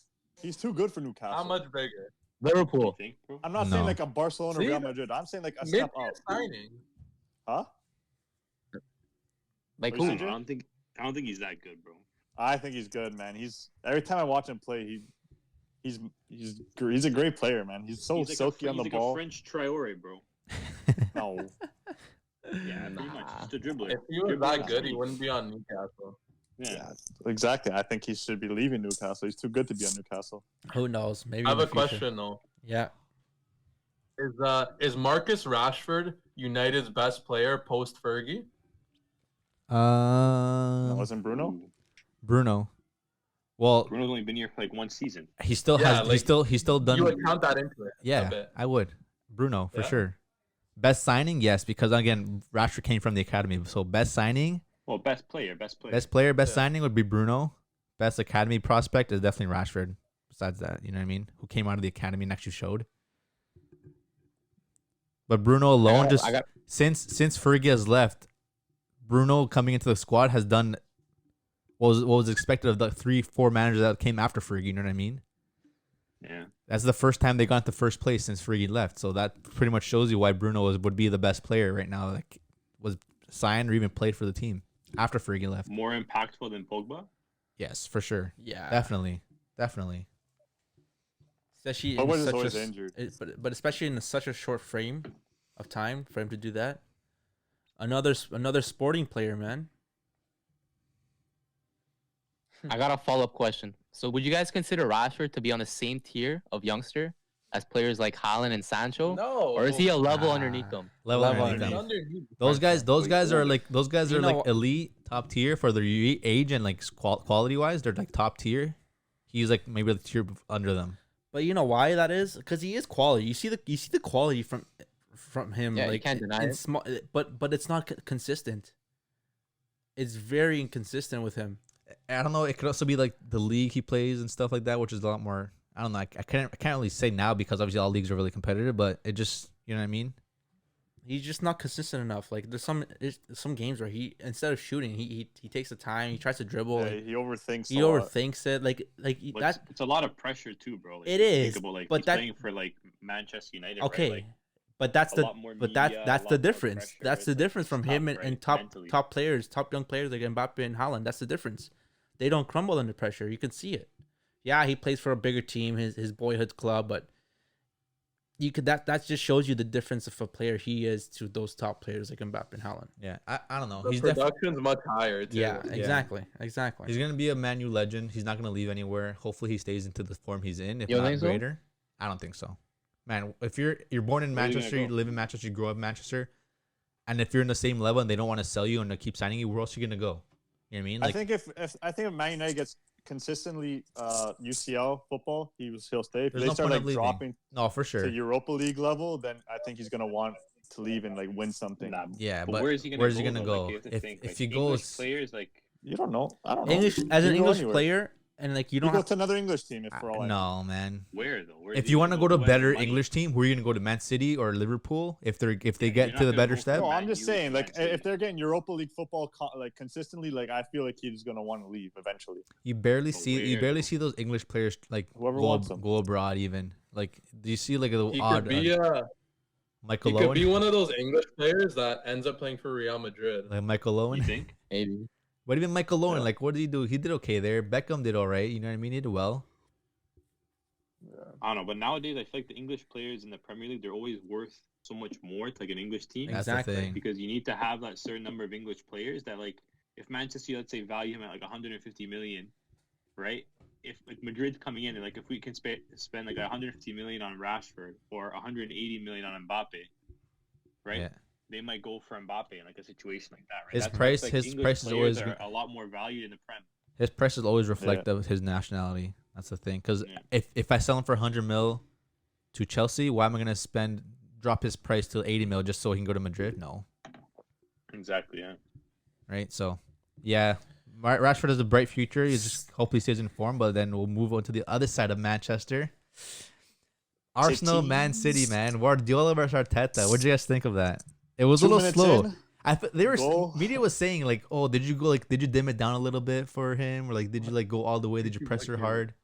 He's too good for Newcastle. How much bigger? You Liverpool. think, bro? I'm not No. saying like a Barcelona or See? Real Madrid. I'm saying like a Mid step up. signing. Huh? Like What is who? it, I don't think he's that good, bro. I think he's good, man. He's every time I watch him play, he's a great player, man. He's so He's like silky on the he's ball. like a French Traore, bro. No, Yeah, pretty much. Nah. Just a dribbler. If he was Dribbler that good, he league. wouldn't be on Newcastle. Yeah. yeah, exactly. I think he should be leaving Newcastle. He's too good to be on Newcastle. Who knows? Maybe. I have in a the future. question though. Yeah. Is Marcus Rashford United's best player post Fergie? That wasn't Bruno. Ooh. Bruno. Well, Bruno's only been here for like 1 season. he still Yeah, has. like, he's still done. You would count that into it. Yeah, a bit. I would. Bruno for Yeah. sure. Best signing, yes, because again, Rashford came from the academy. So best signing, Well, best player. best player, best Yeah. signing would be Bruno. Best academy prospect is definitely Rashford. besides that, you know what I mean? Who came out of the academy and actually showed. But Bruno alone, since Fergie has left, Bruno coming into the squad has done what was expected of the 3-4 managers that came after Fergie. You know what I mean? Yeah. That's the first time they got to first place since Fergie left. So that pretty much shows you why Bruno would be the best player right now. Like, was signed or even played for the team after Fergie left. More impactful than Pogba? Yes, for sure. Yeah, Definitely. Especially But in was such always a, injured. but especially in such a short frame of time for him to do that. Another sporting player, man. I got a follow-up question. So would you guys consider Rashford to be on the same tier of youngster as players like Haaland and Sancho? No. Or is he a level underneath them? Level underneath underneath them. them. Those guys are like You know- elite, top tier for their age and like quality wise. They're like top tier. He's like maybe the tier under them. But you know why that is? Because he is quality. You see the quality from him. Yeah, you like can't deny in it. Small, but it's not consistent. It's very inconsistent with him. I don't know. It could also be like the league he plays and stuff like that, which is a lot more. I don't know. I can't really say now because obviously all leagues are really competitive, but it just, you know what I mean? He's just not consistent enough. Like there's some games where he, instead of shooting, he takes the time. He tries to dribble. Yeah, he overthinks. He a lot. overthinks it. Like But that. it's a lot of pressure too, bro. Like, It you is, think about, like, but he's that- playing for like Manchester United. Okay, Right? Like, but that's a the lot more but media, that's a lot the more difference. pressure. That's It's the like, difference it's from tough, him and right? top Mentally. top players, top young players like Mbappe and Haaland. That's the difference. They don't crumble under pressure. You can see it. Yeah, he plays for a bigger team, his boyhood club, but you could that just shows you the difference of a player he is to those top players like Mbappe and Haaland. Yeah, I don't know. The He's definitely production's much higher too. Yeah, exactly. he's gonna be a Man U legend. He's not gonna leave anywhere. Hopefully, he stays into the form he's in. If You don't not think so? greater, I don't think so. Man, if you're born in Where are you gonna Manchester, you go? live in Manchester, you grow up in Manchester, and if you're in the same level and they don't want to sell you and they keep signing you, where else are you gonna go? You know what I mean? Like, I think if Man United gets consistently UCL football, he'll stay. If There's they no start point like of leaving. dropping no, for sure. to Europa League level, then I think he's gonna want to leave and like win something. Nah, Yeah, but but where is he gonna where's go? he gonna though? go? Like, you have to If think, if like, he English goes, players like You don't know. I don't know. English You as an can go English anywhere. player, and like you You don't go have to another English team if for all I know. no, man. where though? Where is If he you gonna want to go to Who has the better money? English team, who are you gonna go to? Man City or Liverpool? If You're get not to the gonna better go step, for No, Man I'm just U saying, to like, Man City. if they're getting Europa League football like consistently, like, I feel like he's gonna want to leave eventually. you barely But see where, though? those English players like Whoever go, wants them. go abroad. Even like, do you see like the He odd could be Michael he could be Owen? one of those English players that ends up playing for Real Madrid. Like Michael You Owen? think? Maybe. But even Michael Owen, Yeah. like, what did he do? He did okay there. Beckham did all right. You know what I mean? He did well. I don't know, but nowadays I feel like the English players in the Premier League, they're always worth so much more to like an English team That's Exactly. the thing. because you need to have that certain number of English players that, like, if Manchester, let's say, value him at like 150 million, right? If like Madrid's coming in and like if we can spend like 150 million on Rashford or 180 million on Mbappe, right? Yeah. They might go for Mbappe in like a situation like that, right? His That's why price- it's, like, his English price is players always are a lot more valued in the Prem. His prices always reflect his nationality. That's the thing. Because Yeah. if I sell him for 100 mil to Chelsea, why am I gonna drop his price to 80 mil just so he can go to Madrid? No, Exactly, yeah. right? So, yeah, Rashford has a bright future. He just hopefully stays in form. But then we'll move on to the other side of Manchester. Arsenal, Man City, man. Guardiola versus Arteta. What did you guys think of that? It was a 2 little minutes slow. in, They were goal. media was saying like, oh, did you dim it down a little bit for him, or like did you like go all the way? Did you press her hard?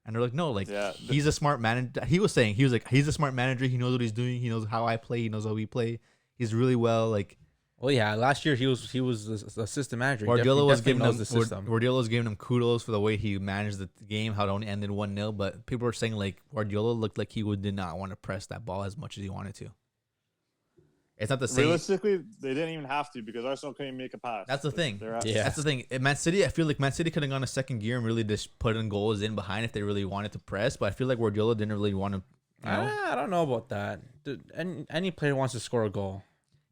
And they're like, no, like Yeah, he's a smart manager. He was saying he's a smart manager. He knows what he's doing. He knows how I play. He knows how we play. He's really well. Like Well, yeah, last year he was the assistant manager. He Guardiola was definitely giving knows him the system. Guardiola was giving him kudos for the way he managed the game, how it only ended 1-0. But people were saying like Guardiola looked like did not want to press that ball as much as he wanted to. It's not the same. realistically, they didn't even have to because Arsenal couldn't make a pass. That's the thing. Yeah. That's the thing. At Man City, I feel like Man City could have gone a second gear and really just put in goals in behind if they really wanted to press. But I feel like Guardiola didn't really want to. You know? I don't know about that. Dude, any player wants to score a goal.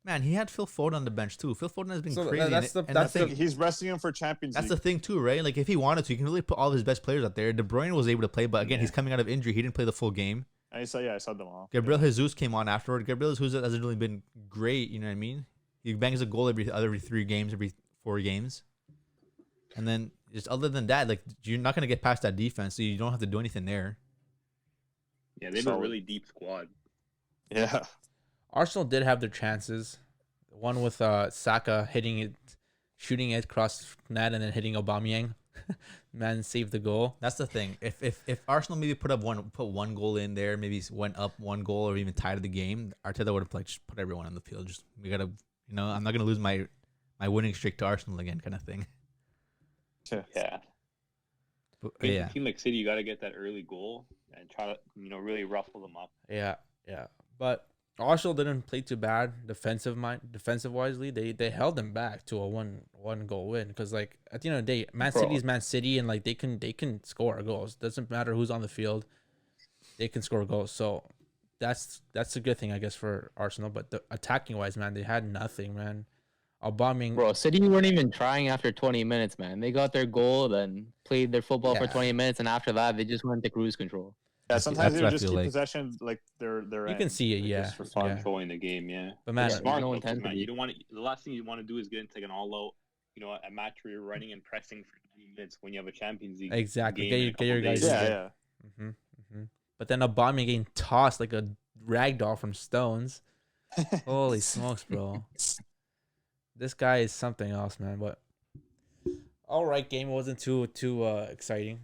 Man, he had Phil Foden on the bench too. Phil Foden has been So crazy. that's the- and that's I think He's resting him for Champions that's League. the thing too, right? Like if he wanted to, he can really put all of his best players out there. De Bruyne was able to play, but again, he's coming out of injury. He didn't play the full game. And he said, I saw them all. Gabriel Jesus came on afterward. Gabriel Jesus hasn't really been great. You know what I mean? He bangs a goal every 3 games, every 4 games, and then Just other than that, like you're not gonna get past that defense, so you don't have to do anything there. Yeah, they have a really deep squad. Yeah. Arsenal did have their chances. One with Saka shooting it across net and then hitting Aubameyang. Man saved the goal. That's the thing. If Arsenal maybe put one goal in there, maybe went up one goal or even tied the game, Arteta would have like just put everyone on the field. Just we gotta, I'm not gonna lose my winning streak to Arsenal again, kind of thing. Yeah. But, A team like City, you got to get that early goal and try to, really ruffle them up. Yeah. But Arsenal didn't play too bad defensive wisely. They held them back to a one goal win because like at the end of the day, Man City is Man City and like they can score goals. Doesn't matter who's on the field, they can score goals. So that's a good thing I guess for Arsenal. But the attacking wise, man, they had nothing, man. Aubameyang, Bro, City weren't even trying after 20 minutes, man. They got their goal, then played their football for 20 minutes, and after that, they just went to cruise control. Yeah, sometimes That's they what I just feel keep like. possession like they're you can see it, like, yeah. just for fun. Controlling the game, yeah. But man, Yeah. Smart, no though, 'cause, man, intensity. you don't want to. The last thing you want to do is get into like an all-out, a match where you're running and pressing for 90 minutes when you have a Champions League. exactly. game in a Get your couple guys. days. Yeah, yeah. But then Aubameyang getting tossed like a rag doll from stones. Holy smokes, bro! This guy is something else, man. But all right, game wasn't too exciting.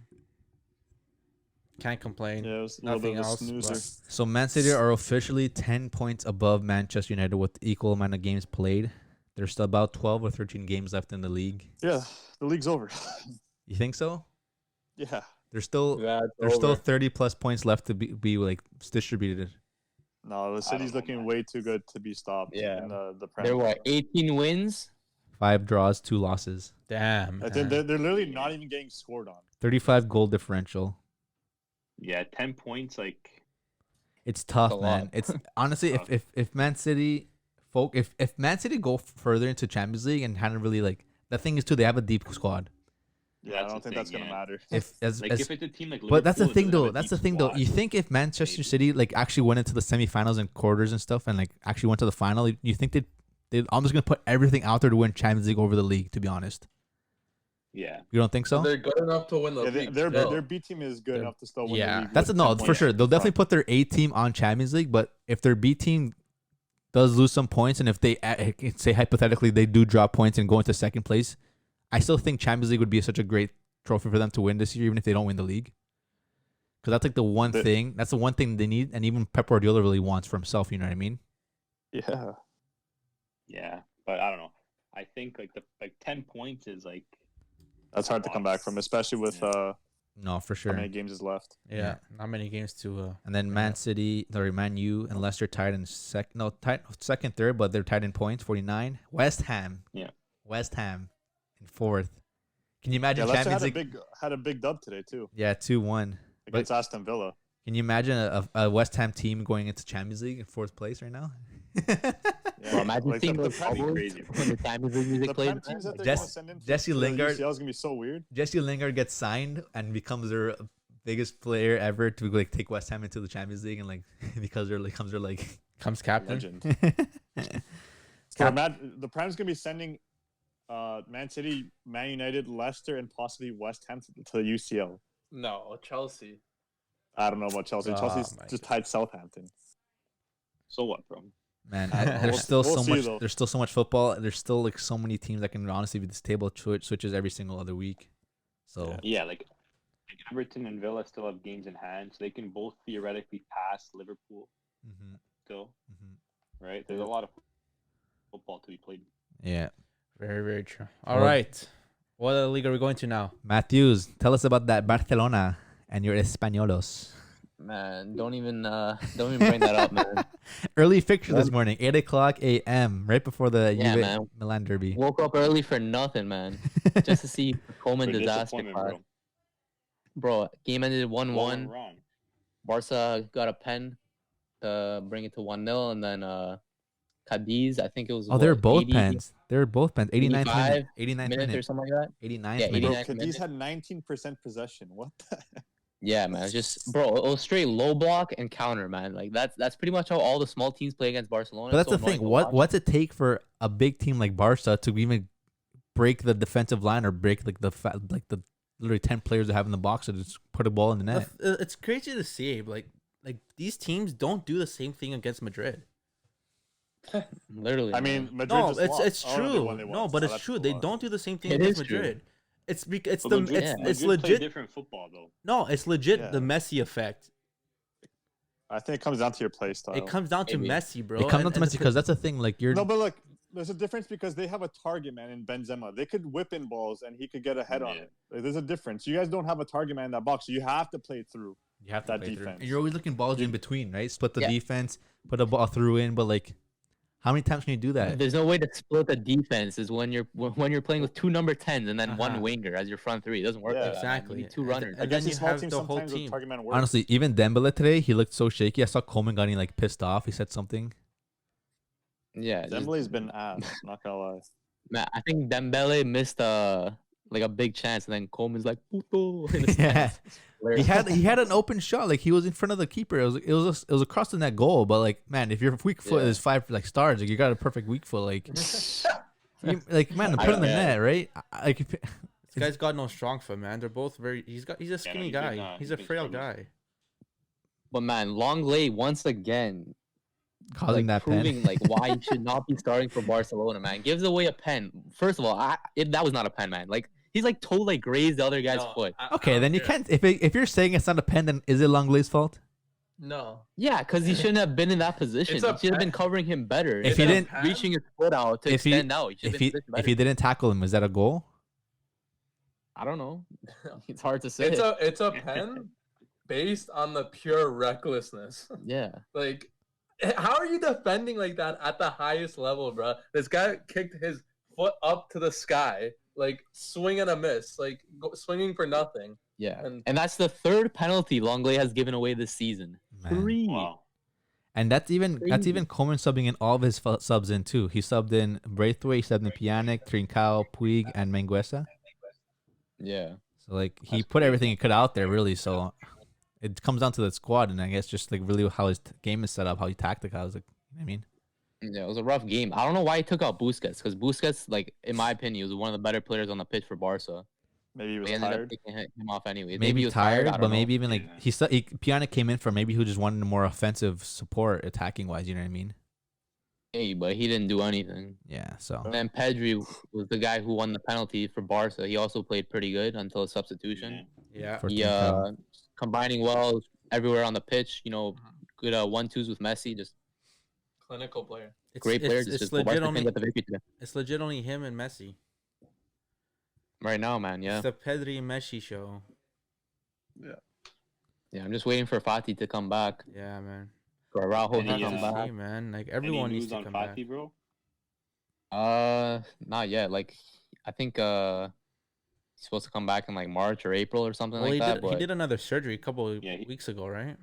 Can't complain. Yeah, it was a little Nothing bit of a else. snoozer. but- So Man City are officially 10 points above Manchester United with equal amount of games played. There's still about 12 or 13 games left in the league. Yeah, the league's over. You think so? Yeah. There's still Yeah, it's there's still over. 30 plus points left to be like distributed. No, the city's know, looking man. way too good to be stopped. Yeah. In the They're Premier. what, 18 wins? 5 draws, 2 losses. Damn. I think man. they're literally not even getting scored on. 35 goal differential. Yeah, 10 points. Like, It's tough, That's a man. lot. It's honestly if Man City if Man City go further into Champions League and hadn't really like the thing is too they have a deep squad. Yeah, I That's don't the think that's thing, gonna yeah. matter. If if it's a team like Liverpool, but that's the that thing doesn't have though. a That's the deep thing though. squad, You think if Manchester maybe. City like actually went into the semifinals and quarters and stuff and like actually went to the final, you think they'd almost gonna put everything out there to win Champions League over the league? To be honest, Yeah. you don't think so? They're good enough to win the Yeah, league. their still. B team is good They're- enough to still win yeah, the league. That's with no 10 for points sure. They'll in definitely front. put their A team on Champions League, but if their B team does lose some points and if they say hypothetically they do drop points and go into second place, I still think Champions League would be such a great trophy for them to win this year, even if they don't win the league. Because that's like the one The- thing. That's the one thing they need, and even Pep Guardiola really wants for himself. You know what I mean? Yeah. Yeah. But I don't know. I think like 10 points is like. That's hard to come back from, especially with Yeah. No, for how sure. many games is left. Yeah, not many games to. And then Man City, Man U, and Leicester tied in second, third, but they're tied in points, 49. West Ham. Yeah. West Ham in fourth. Can you imagine Yeah, Leicester Champions League? had a big dub today too Yeah, 2-1. against Aston Villa. Can you imagine a West Ham team going into Champions League in fourth place right now? Yeah, Bro, imagine like seeing the those Prem- bubbles crazy. when the Champions League music the plays. Prem teams that they're Jess- gonna send in Jesse to the Lingard- UCL is gonna be so weird. Jesse Lingard gets signed and becomes their biggest player ever to like take West Ham into the Champions League and like because they're like Comes captain. Legend. So the Prem's gonna be sending Man City, Man United, Leicester, and possibly West Ham to the UCL. No, Chelsea. I don't know about Chelsea. Oh Chelsea's my just tied Southampton. So what, bro? Man, We'll there's still see, so much. though. There's still so much football. There's still like so many teams that can honestly be this table switches every single other week. So Yeah, like Everton and Villa still have games in hand, so they can both theoretically pass Liverpool mhm, still, mhm. right? There's a lot of football to be played. Yeah, Very, very true. All right. What other league are we going to now? Matthews, tell us about that Barcelona and your Españolos. Man, don't even bring that up, man. Early fixture this morning, 8:00 a.m. right before the Yeah, Juve man. Milan derby. Woke up early for nothing, man. Just to see Coleman For disaster disappointment, class. bro. Bro, game ended What 1-1. went wrong? Barca got a pen to bring it to 1-0, and then Cadiz, I think it was. Oh, they're what, both 80 pens. They're both pens. 89th 85 minute. 89th minutes or minute. something like that. 89th Yeah, minute. Bro, 89th Cadiz minute. had 19% possession. What the heck? Yeah, man. It's just, bro, it was straight low block and counter, man. Like that's pretty much how all the small teams play against Barcelona. But that's It's so the thing. annoying to watch. What's it take for a big team like Barca to even break the defensive line or break like the literally 10 players they have in the box to just put a ball in the net. It's crazy to see. Like these teams don't do the same thing against Madrid. Literally. I mean, man. Madrid No, just it's lost. Oh, true. they won, No, but so it's that's true. a They lot. don't do the same thing It against is true. Madrid. It's because it's But the Madrid, it's Madrid play legit. different football though. No, it's legit. Yeah. The Messi effect. I think it comes down to your play style. It comes down to Maybe. Messi, bro. It comes down and- to and Messi because that's the thing. Like you're No, but look, there's a difference because they have a target man in Benzema. They could whip in balls and he could get a head on Yeah. it. Like, there's a difference. You guys don't have a target man in that box, so you have to play through. you have to that play through. defense. And you're always looking balls in between, right? Split the Yeah. defense, put a ball through in, but like, how many times can you do that? There's no way to split the defense is when you're playing with two number 10s and then one Uh-huh. winger as your front three. It doesn't work Yeah. like that, man. Exactly. You need two And runners. and then Against you these small have teams, the whole sometimes the team. target man works. Honestly, even Dembele today, he looked so shaky. I saw Coleman getting like pissed off. He said something. Yeah. just- Dembele's been ass. Not gonna lie. Man, I think Dembele missed like a big chance, and then Coleman's like, "Puto." in the Yeah. stands. He Hilarious. had an open shot, like he was in front of the keeper. It was across the net goal, but like man, if your weak foot Yeah. is 5 like stars, like you got a perfect weak foot, like like man, put it in the Yeah. net, right? Like if, This guy's got no strong foot, man. They're both very. He's a skinny he's guy. been, uh, He's he's a been frail struggling. guy. But man, Longley once again causing that pen. proving like why he should not be starting for Barcelona, man. Gives away a pen. First of all, that was not a pen, man. Like he's like totally grazed the other guy's foot. Okay, then you can't. If you're saying it's not a pen, then is it Longley's fault? No. Yeah, because he shouldn't have been in that position. It's He a should have been pen. covering him better. If he instead of didn't- reaching his foot out to If he- extend out, he should have If been he positioned if better. he didn't tackle him, is that a goal? I don't know. It's hard to say. It's a pen based on the pure recklessness. Yeah. Like, how are you defending like that at the highest level, bro? This guy kicked his foot up to the sky, like swing and a miss, like swinging for nothing. Yeah. And- And that's the third penalty Longley has given away this season. Man. 3. Wow. And that's even Crazy. Coleman subbing in all of his subs in too. He subbed in Braithwaite, he subbed in Pjanic, Trincao, Puig, and Manguesa. Yeah. So like he put everything he could out there really. So it comes down to the squad, and I guess just like really how his game is set up, how he tactical. I was like, you know what I mean, Yeah, it was a rough game. I don't know why he took out Busquets, because Busquets, like, in my opinion, was one of the better players on the pitch for Barca. Maybe he was They ended up tired. taking him off anyway. maybe he was tired, I but don't know. maybe even like Yeah. Pjanic came in for maybe who just wanted more offensive support, attacking wise. You know what I mean? Hey, but he didn't do anything. Yeah. So And then Pedri was the guy who won the penalty for Barca. He also played pretty good until his substitution. Yeah. for He Trincao. combining well everywhere on the pitch. You know, good 1-2s with Messi. Just Clinical player. great player. It's Just legit Barca only. can get the victory today. It's legit only him and Messi. Right now, man. Yeah. It's the Pedri and Messi show. Yeah. I'm just waiting for Fati to come back. Yeah, man. For Araujo Any, to Have come to back. see, man. Like Any everyone needs news to on come Fati, back. bro? Not yet. Like, I think he's supposed to come back in like March or April or something Well, like he that. did. But He did another surgery a couple of Yeah, weeks ago, right?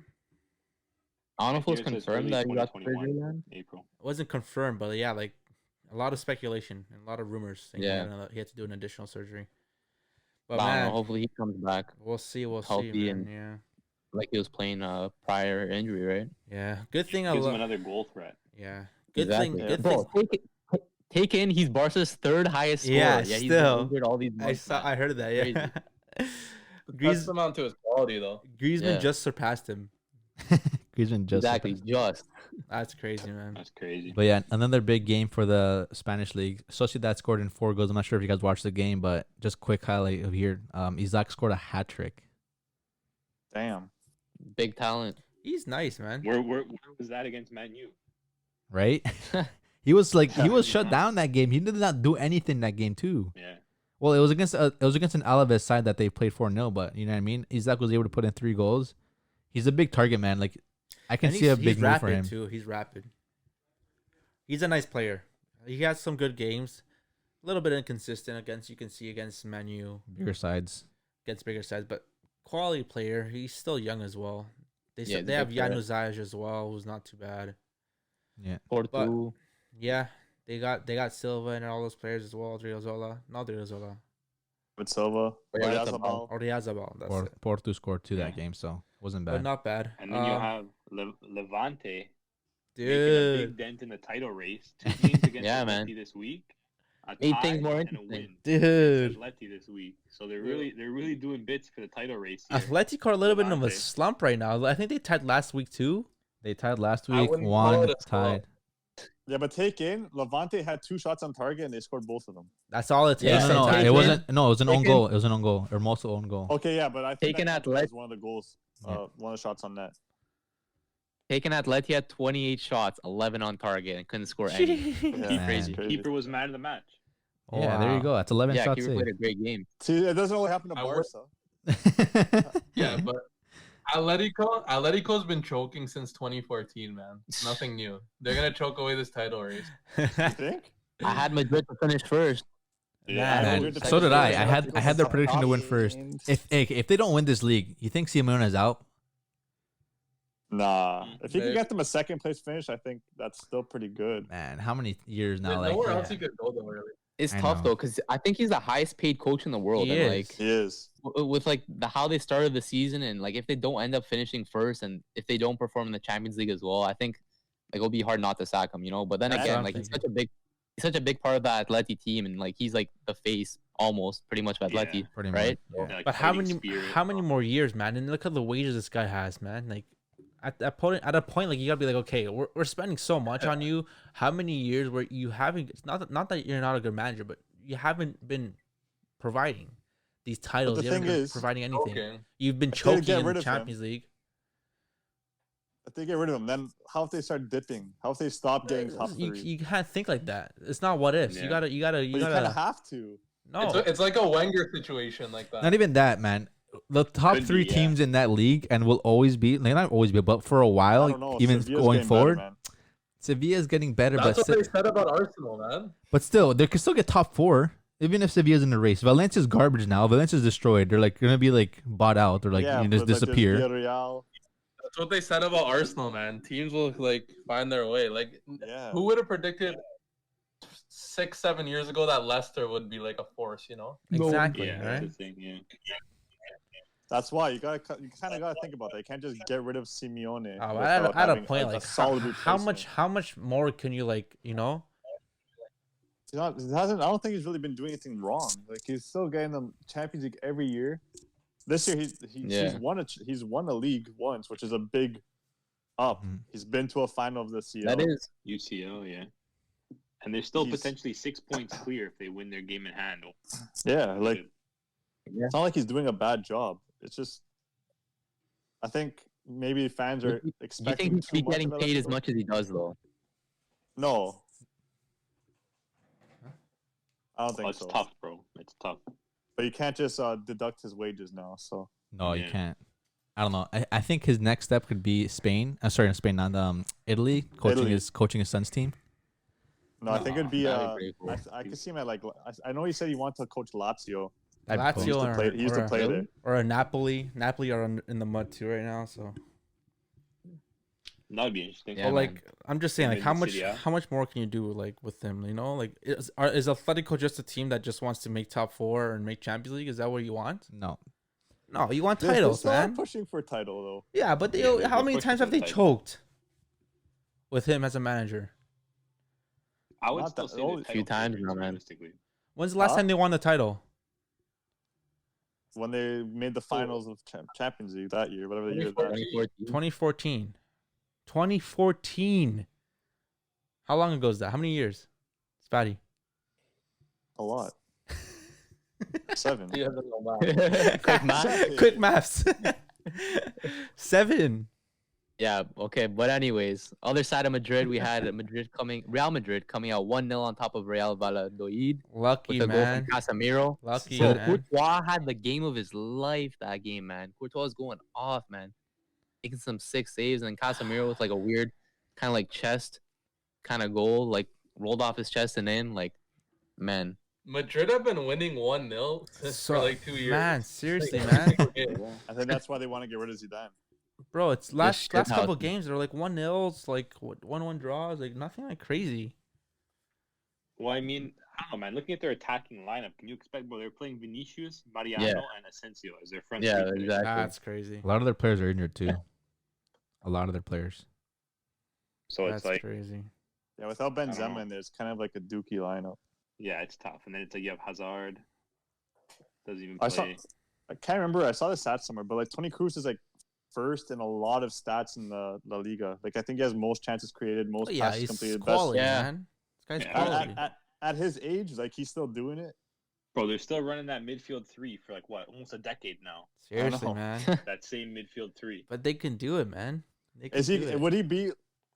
I don't know if it was Here it says confirmed early that he got 2021. surgery, man. April. It wasn't confirmed, but yeah, like a lot of speculation and a lot of rumors saying Yeah. he had to do an additional surgery. But But I don't man, know. Hopefully he comes back we'll see. We'll see, healthy man. and- Yeah, like he was playing prior injury, right? yeah. Good thing I Gives him love. another goal threat. Yeah. Good Exactly. thing. Good Bro, thing. take in. He's Barca's third highest scorer. Yeah, He's been still. injured all these I months. saw. man. I heard that. Yeah. Testament to his quality, though. Griezmann Yeah. just surpassed him. Griezmann just Exactly. Just. That's crazy, man. That's crazy. But yeah, another big game for the Spanish league. Sociedad scored in 4 goals. I'm not sure if you guys watched the game, but just quick highlight of here. Isaac scored a hat trick. Damn. Big talent. He's nice, man. Where was that against Man U? Right? he was shut down that game. He did not do anything that game too. Yeah. Well, it was against an Alaves side that they played 4-0, but you know what I mean? Isaac was able to put in 3 goals. He's a big target, man. Like I can And see a he's big move rapid for him. too. He's rapid. He's a nice player. He has some good games. A little bit inconsistent against Man U, Bigger sides. against bigger sides, but quality player. He's still young as well. They Yeah, he's they a have big player. Januzaj as well, who's not too bad. Yeah. Porto. Yeah, they got Silva and all those players as well. Not Driozola. With Silva. Oyarzabal. Oyarzabal. That's it. Porto scored 2 that Yeah. game, so wasn't But bad. not bad. And then you have Levante making a dude. big dent in the title race. 2 games against Yeah, Levante man. this week. a Made tie things more and a interesting. win. Dude. Atleti this week, so they're really doing bits for the title race here. Atletico are a little bit of a Levante. slump right now. I think they tied last week too. They tied last I week, wouldn't call won, it a slump. tied. Yeah, but take in Levante had 2 shots on target and they scored both of them. That's all it takes. Yeah, No, sometimes. it wasn't. No, it was an own Taken- goal. It was an own goal, or most own goal. Okay, yeah, but I think Taking that Atleti- was one of the goals. Yeah. One of the shots on net. Taking Atleti had 28 shots, 11 on target, and couldn't score any. Yeah, crazy. it's Keeper was man of the match. Yeah, there you go. That's 11 Yeah, shots Keeper played a great game. See, it doesn't only happen to I would- Barca. saved. Yeah, but Atletico's been choking since 2014, man. It's nothing new. They're gonna choke away this title race. You think? I had Madrid to finish first. Yeah, Man, we're just so did I. second. I had their prediction to win first. If they don't win this league, you think Simeone is out? Nah. If you can They- get them a second place finish, I think that's still pretty good. Man, how many years now? There's Like, nowhere else you could go though, really. It's I tough know. though, because I think he's the highest paid coach in the world. He and is. like He is. with like how they started the season, and like if they don't end up finishing first, and if they don't perform in the Champions League as well, I think like it'll be hard not to sack him, you know. But then That's what again, I'm like he's thinking. such a big part of the Atleti team, and like he's like the face almost pretty much of Atleti, pretty right? much. Yeah. Like, But how fighting many spirit. how many more years, man? And look at the wages this guy has, man. Like at a point, like you gotta be like, okay, we're spending so much on you. How many years where you haven't? It's not that you're not a good manager, but you haven't been providing these titles. the You haven't thing been is- providing anything. Okay. You've been If they choking get in rid the of him- Champions League. If they get rid of him, then how if they start dipping? How if they stop getting top You, 3? you can't think like that. It's not what ifs. You Yeah. gotta But you kind of gotta. have to. No, It's like a Wenger situation like that. Not even that, man. The top Could be, 3 yeah. teams in that league and will always be, like, not always be, but for a I while, don't know. even Sevilla's going getting forward, better, man. Sevilla's getting better, That's what but they said about Arsenal, man. still, they could still get top 4, even if Sevilla's in the race. Valencia's garbage now. Valencia's destroyed. They're like gonna be like bought out or like Yeah, just but, like, there's disappear. Villarreal. That's what they said about Arsenal, man. Teams will like find their way. Like, Yeah. who would have predicted 6-7 years ago that Leicester would be like a force? You know. exactly. Yeah, Right? that's the thing. Yeah. That's why you kind of gotta think about that. You can't just get rid of Simeone. Oh, without at a having point, like solid how replacement. much more can you like He hasn't. I don't think he's really been doing anything wrong. Like he's still getting the Champions League every year. This year Yeah. he's won a league once, which is a big up. Mhm. He's been to a final of the CL. That is UCL, yeah. And they're still He's- potentially 6 points clear if they win their game in hand. Yeah, like Yeah. it's not like he's doing a bad job. It's just I think maybe fans are Do you expecting think he should be too much getting of paid as Atletico. much as he does though? No. I don't Oh, think it's so. tough, bro. It's tough. But you can't just deduct his wages now. So No, you Yeah. can't. I don't know. I think his next step could be Spain. Sorry, not Spain, not Italy. Italy. Coaching his son's team. no, I think it'd be. that'd be pretty cool. I could see him at like. I know he said he wanted to coach Lazio. That'd be cool. He used to Lazio play. He used to play there. or a Napoli. Napoli are in the mud too right now. So, That'd be interesting. Yeah, but man. like I'm just saying, like in how the much City, yeah. how much more can you do like with him? You know, like is Atletico just a team that just wants to make top 4 and make Champions League? Is that what you want? No. No, you want They're titles, still man. pushing for a title though. Yeah, but Yeah, how they're many pushing times for have the they title. choked with him as a manager? I would Not still that- say only the a few title times favorites, now, man. realistically. When's the last Huh? time they won the title? When they made the finals of Champions League that year, whatever the year. that- 2014. 2014. 2014. How long ago is that? How many years? Spatty. A lot. 7. He doesn't know that. Quick math. Quick maths. 7. Yeah, okay. But anyways, other side of Madrid, we had Real Madrid coming out 1-0 on top of Real Valladolid Lucky, with a goal from man. Casemiro. Lucky, Bro, man. Courtois had the game of his life that game, man. Courtois was going off, man. Making some 6 saves, and Casemiro with like a weird kind of like chest kind of goal, like rolled off his chest and in. Like, man. Madrid have been winning 1-0 for like 2 years. Man, seriously, Like, man. I think that's why they want to get rid of Zidane. Bro, it's last shit couple house. games they're like 1-0, like 1-1 draws, like nothing like crazy. Well, I mean, I don't know, man. Looking at their attacking lineup, can you expect, bro? They're playing Vinicius, Mariano, Yeah. and Asensio as their front Yeah, three players. exactly. That's crazy. A lot of their players are injured too. A lot of their players. So That's it's like, crazy. Yeah, without don't know. Benzema in there, it's kind of like a dookie lineup. Yeah, it's tough. And then it's like you have Hazard. Doesn't even I play. can't remember. I saw the stats somewhere, but like Toni Kroos is like first in a lot of stats in the La Liga. Like I think he has most chances created, most Yeah, passes he's completed, quality, Yeah. man. This guy's Yeah. quality. At his age, like he's still doing it. Bro, they're still running that midfield three for like what, almost a decade now. Seriously, know. man. That same midfield three. But they can do it, man. They can Is he? do it. Would he be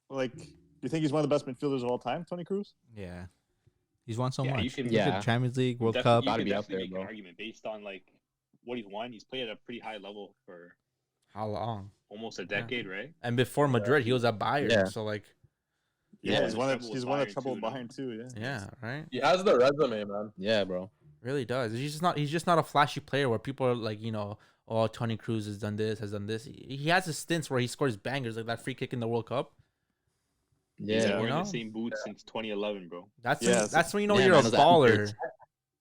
like? Do you think he's one of the best midfielders of all time, Toni Kroos? Yeah, he's won so Yeah, you much. can- Look at Yeah. Champions League, World Definitely- Cup. You Gotta can be up definitely there, make bro. an argument based on like what he's won. He's played at a pretty high level for How long? almost a decade, right? And before Madrid, he was at Bayern. Yeah. So like, Yeah, he's the won a treble with trouble Bayern with too, no? Bayern too. Yeah. yeah, right. He has the resume, man. Yeah, bro. Really does. He's just not a flashy player where people are like, oh, Toni Kroos has done this. He has his stints where he scores bangers, like that free kick in the World Cup. He's Yeah. been You wearing know? the same boots since 2011, bro. That's when you know Yeah, you're man, a those baller. outfits.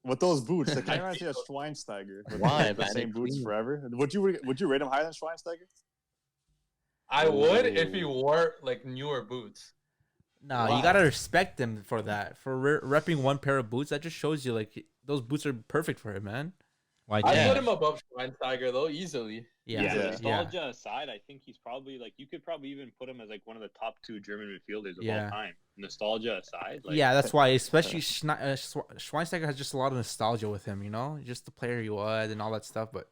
With those boots, like, I can't see a Schweinsteiger. With Why, the man? same It's boots clean. forever. Would you rate him higher than Schweinsteiger? I would if Oh. he wore like newer boots. Nah, Why? you gotta respect him for that. For repping one pair of boots, that just shows you like those boots are perfect for him, man. Why I Yeah. put him above Schweinsteiger though, easily. Yeah, Yeah, Yeah. nostalgia aside, I think he's probably like you could probably even put him as like one of the top two German midfielders of Yeah. all time. Nostalgia aside, like Yeah, that's why. Especially Schweinsteiger has just a lot of nostalgia with him. Just the player he was and all that stuff. But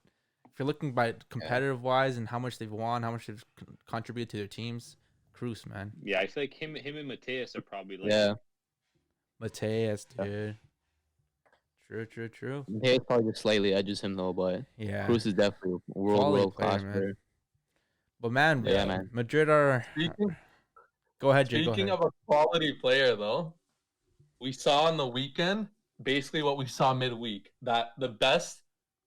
if you're looking by competitive wise and how much they've won, how much they've contributed to their teams, Kroos, man, yeah, I feel like him and Mateus are probably like Yeah. Mateus, dude. True. He probably just slightly edges him though, but Yeah, Cruz is definitely a Quality world class player, man. player. but man, Yeah, man. Madrid are. Speaking, Go ahead, Jay. Go speaking ahead. of a quality player though, we saw on the weekend basically what we saw midweek, that the best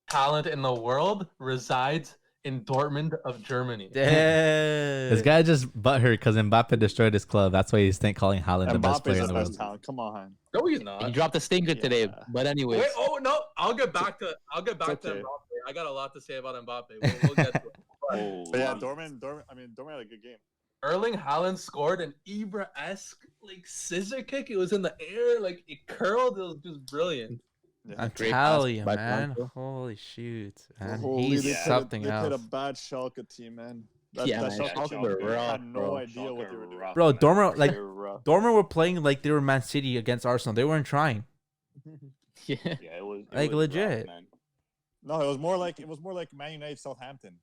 talent in the world resides in Dortmund of Germany. This guy just butthurt because Mbappe destroyed his club. That's why he's calling Haaland the best Mbappe's player in the the best world. talent. Come on. No, he's He not. dropped a stinker today, Yeah. but anyways. Wait, oh no, I'll get back to okay. Mbappe. I got a lot to say about Mbappe. We'll get to it. But oh, But yeah, Um, Dortmund had a good game. Erling Haaland scored an Ibra-esque like scissor kick. It was in the air, like it curled. It was just brilliant. Yeah. I'm Great telling pass you, by man. Sancho. Holy shoot, man. Holy, He's they played something they played a else. bad Schalke team, man. Yeah, man, Schalke Schalke team were rough, had no bro. idea what they were doing. rough, Bro, man. Dortmund, like, They were rough. Dortmund were playing like they were Man City against Arsenal. They weren't trying. Yeah. Yeah, it was Like, was rough, legit. man. No, it was more like Man United Southampton.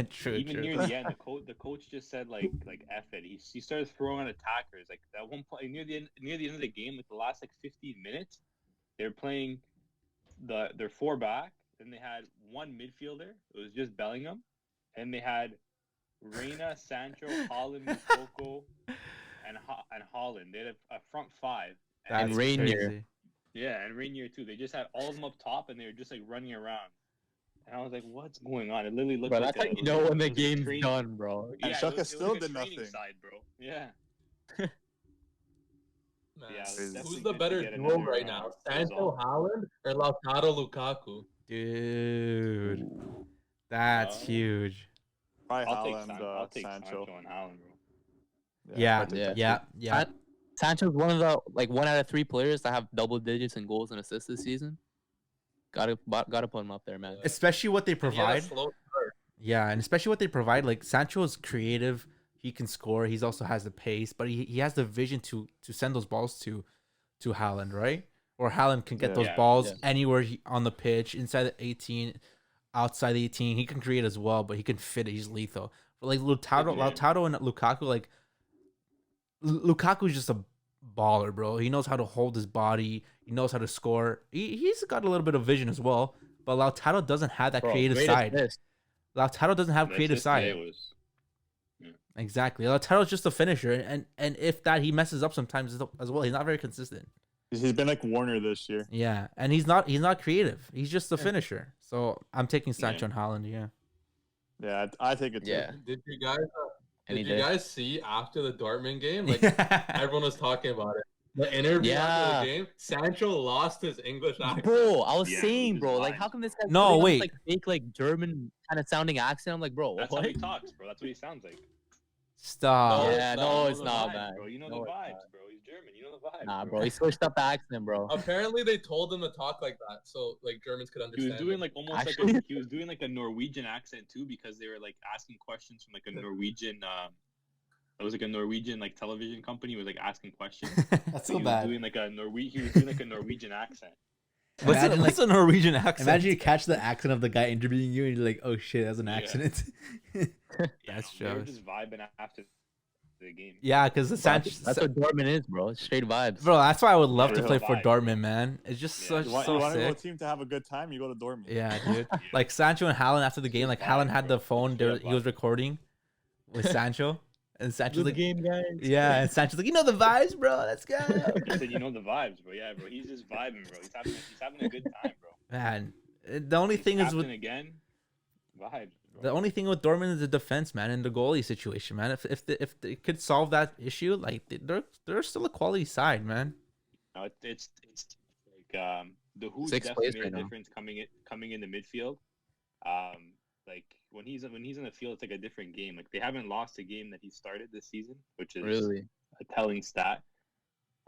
True, Even true. near the end, the coach just said like F it. He started throwing on attackers. Like at one point near the end of the game, like the last like 15 minutes, they were playing their four back. Then they had one midfielder. It was just Bellingham, and they had Reina, Sancho, Haaland, Lukaku, and Haaland. They had a front five. And That's Rainier. crazy. Yeah, and Rainier too. They just had all of them up top, and they were just like running around. And I was like, "What's going on?" It literally looked Bro, like that's how a- you know when the it was a game's training- done, bro. And Yeah, Schalke it was still like a did training nothing. Side, bro. Yeah. Man, Yeah, it's who's definitely the good to better get duo another, right now? Sancho result. Haaland or Lautaro Lukaku? Dude, that's Oh. huge. Probably I'll take, Haaland, Sancho Sancho. and Haaland, bro. Yeah, probably Yeah. yeah. Sancho's one of the one out of three players that have double digits in goals and assists this season. Gotta put him up there, man. Especially what they And he had a provide. slow start. Yeah, and especially what they provide. Like Sancho is creative. He can score. He also has the pace, but he has the vision to send those balls to Haaland, right? Or Haaland can get Yeah. those Yeah. balls Yeah. anywhere on the pitch, inside the 18, outside the 18. He can create as well, but he can fit it. He's lethal. But like Lautaro and Lukaku, like Lukaku is just a baller, bro. He knows how to hold his body. He knows how to score. He's got a little bit of vision as well. But Lautaro doesn't have that Bro, creative great side. assist. Lautaro doesn't have The creative assist side. today was- Exactly. Lautaro's just a finisher, and if that, he messes up sometimes as well. He's not very consistent. He's been like Warner this year. Yeah, and he's not creative. He's just a finisher. So I'm taking Sancho and Haaland. Yeah. Yeah, I think it's Yeah. Did you guys? Any Did you day. guys see after the Dortmund game? Like everyone was talking about it. The interview after Yeah. the game, Sancho lost his English accent. Bro, I was Yeah, saying, he bro, was like, lying. how come this guy No, putting on wait. this, like fake, like German kind of sounding accent? I'm like, bro, That's what? how he talks, bro. That's what he sounds like. Stop. No, Yeah, it's no, not. it's the not, vibes, man. bro. You know No, the it's vibes, not. bro. He's German. You know the vibes. Nah, bro, he switched up the accent, bro. Apparently, they told him to talk like that, so like Germans could He understand. was doing him. like almost Actually? like he was doing like a Norwegian accent too, because they were like asking questions from like a Norwegian. It was like a Norwegian like television company was like asking questions. That's So so he was bad. doing like a He was doing like a Norwegian accent. What's a Norwegian accent? Imagine you catch the accent of the guy interviewing you, and you're like, "Oh shit, that's an Yeah. accident." Yeah, That's no, they were jealous. just vibing after the game. Yeah, because the Bro, Sancho. that's what Dortmund is, bro. It's straight vibes. Bro, that's why I would love Yeah, to real play for vibes, bro. Dortmund, man. It's just Yeah. such You want so to go to a sick. team to have a good time? You go to Dortmund. Yeah, dude. Like Sancho and Haaland after the game, like Just Haaland vibe, had bro. the phone. Straight up He was vibe. recording with Sancho, and Sancho's like, game, guys. yeah, and Sancho's like, you know the vibes, bro. Let's go. I said, you know the vibes, bro. Yeah, bro. He's just vibing, bro. He's having a good time, bro. Man, the only thing is Captain with again, vibes, bro. the only thing with Dortmund is the defense, man, and the goalie situation, man. If they could solve that issue, like they're still a quality side, man. No, it's like the who's Sixth definitely place made right a now. difference coming in the midfield. Like when he's in the field, it's like a different game. Like they haven't lost a game that he started this season, which is Really? a telling stat.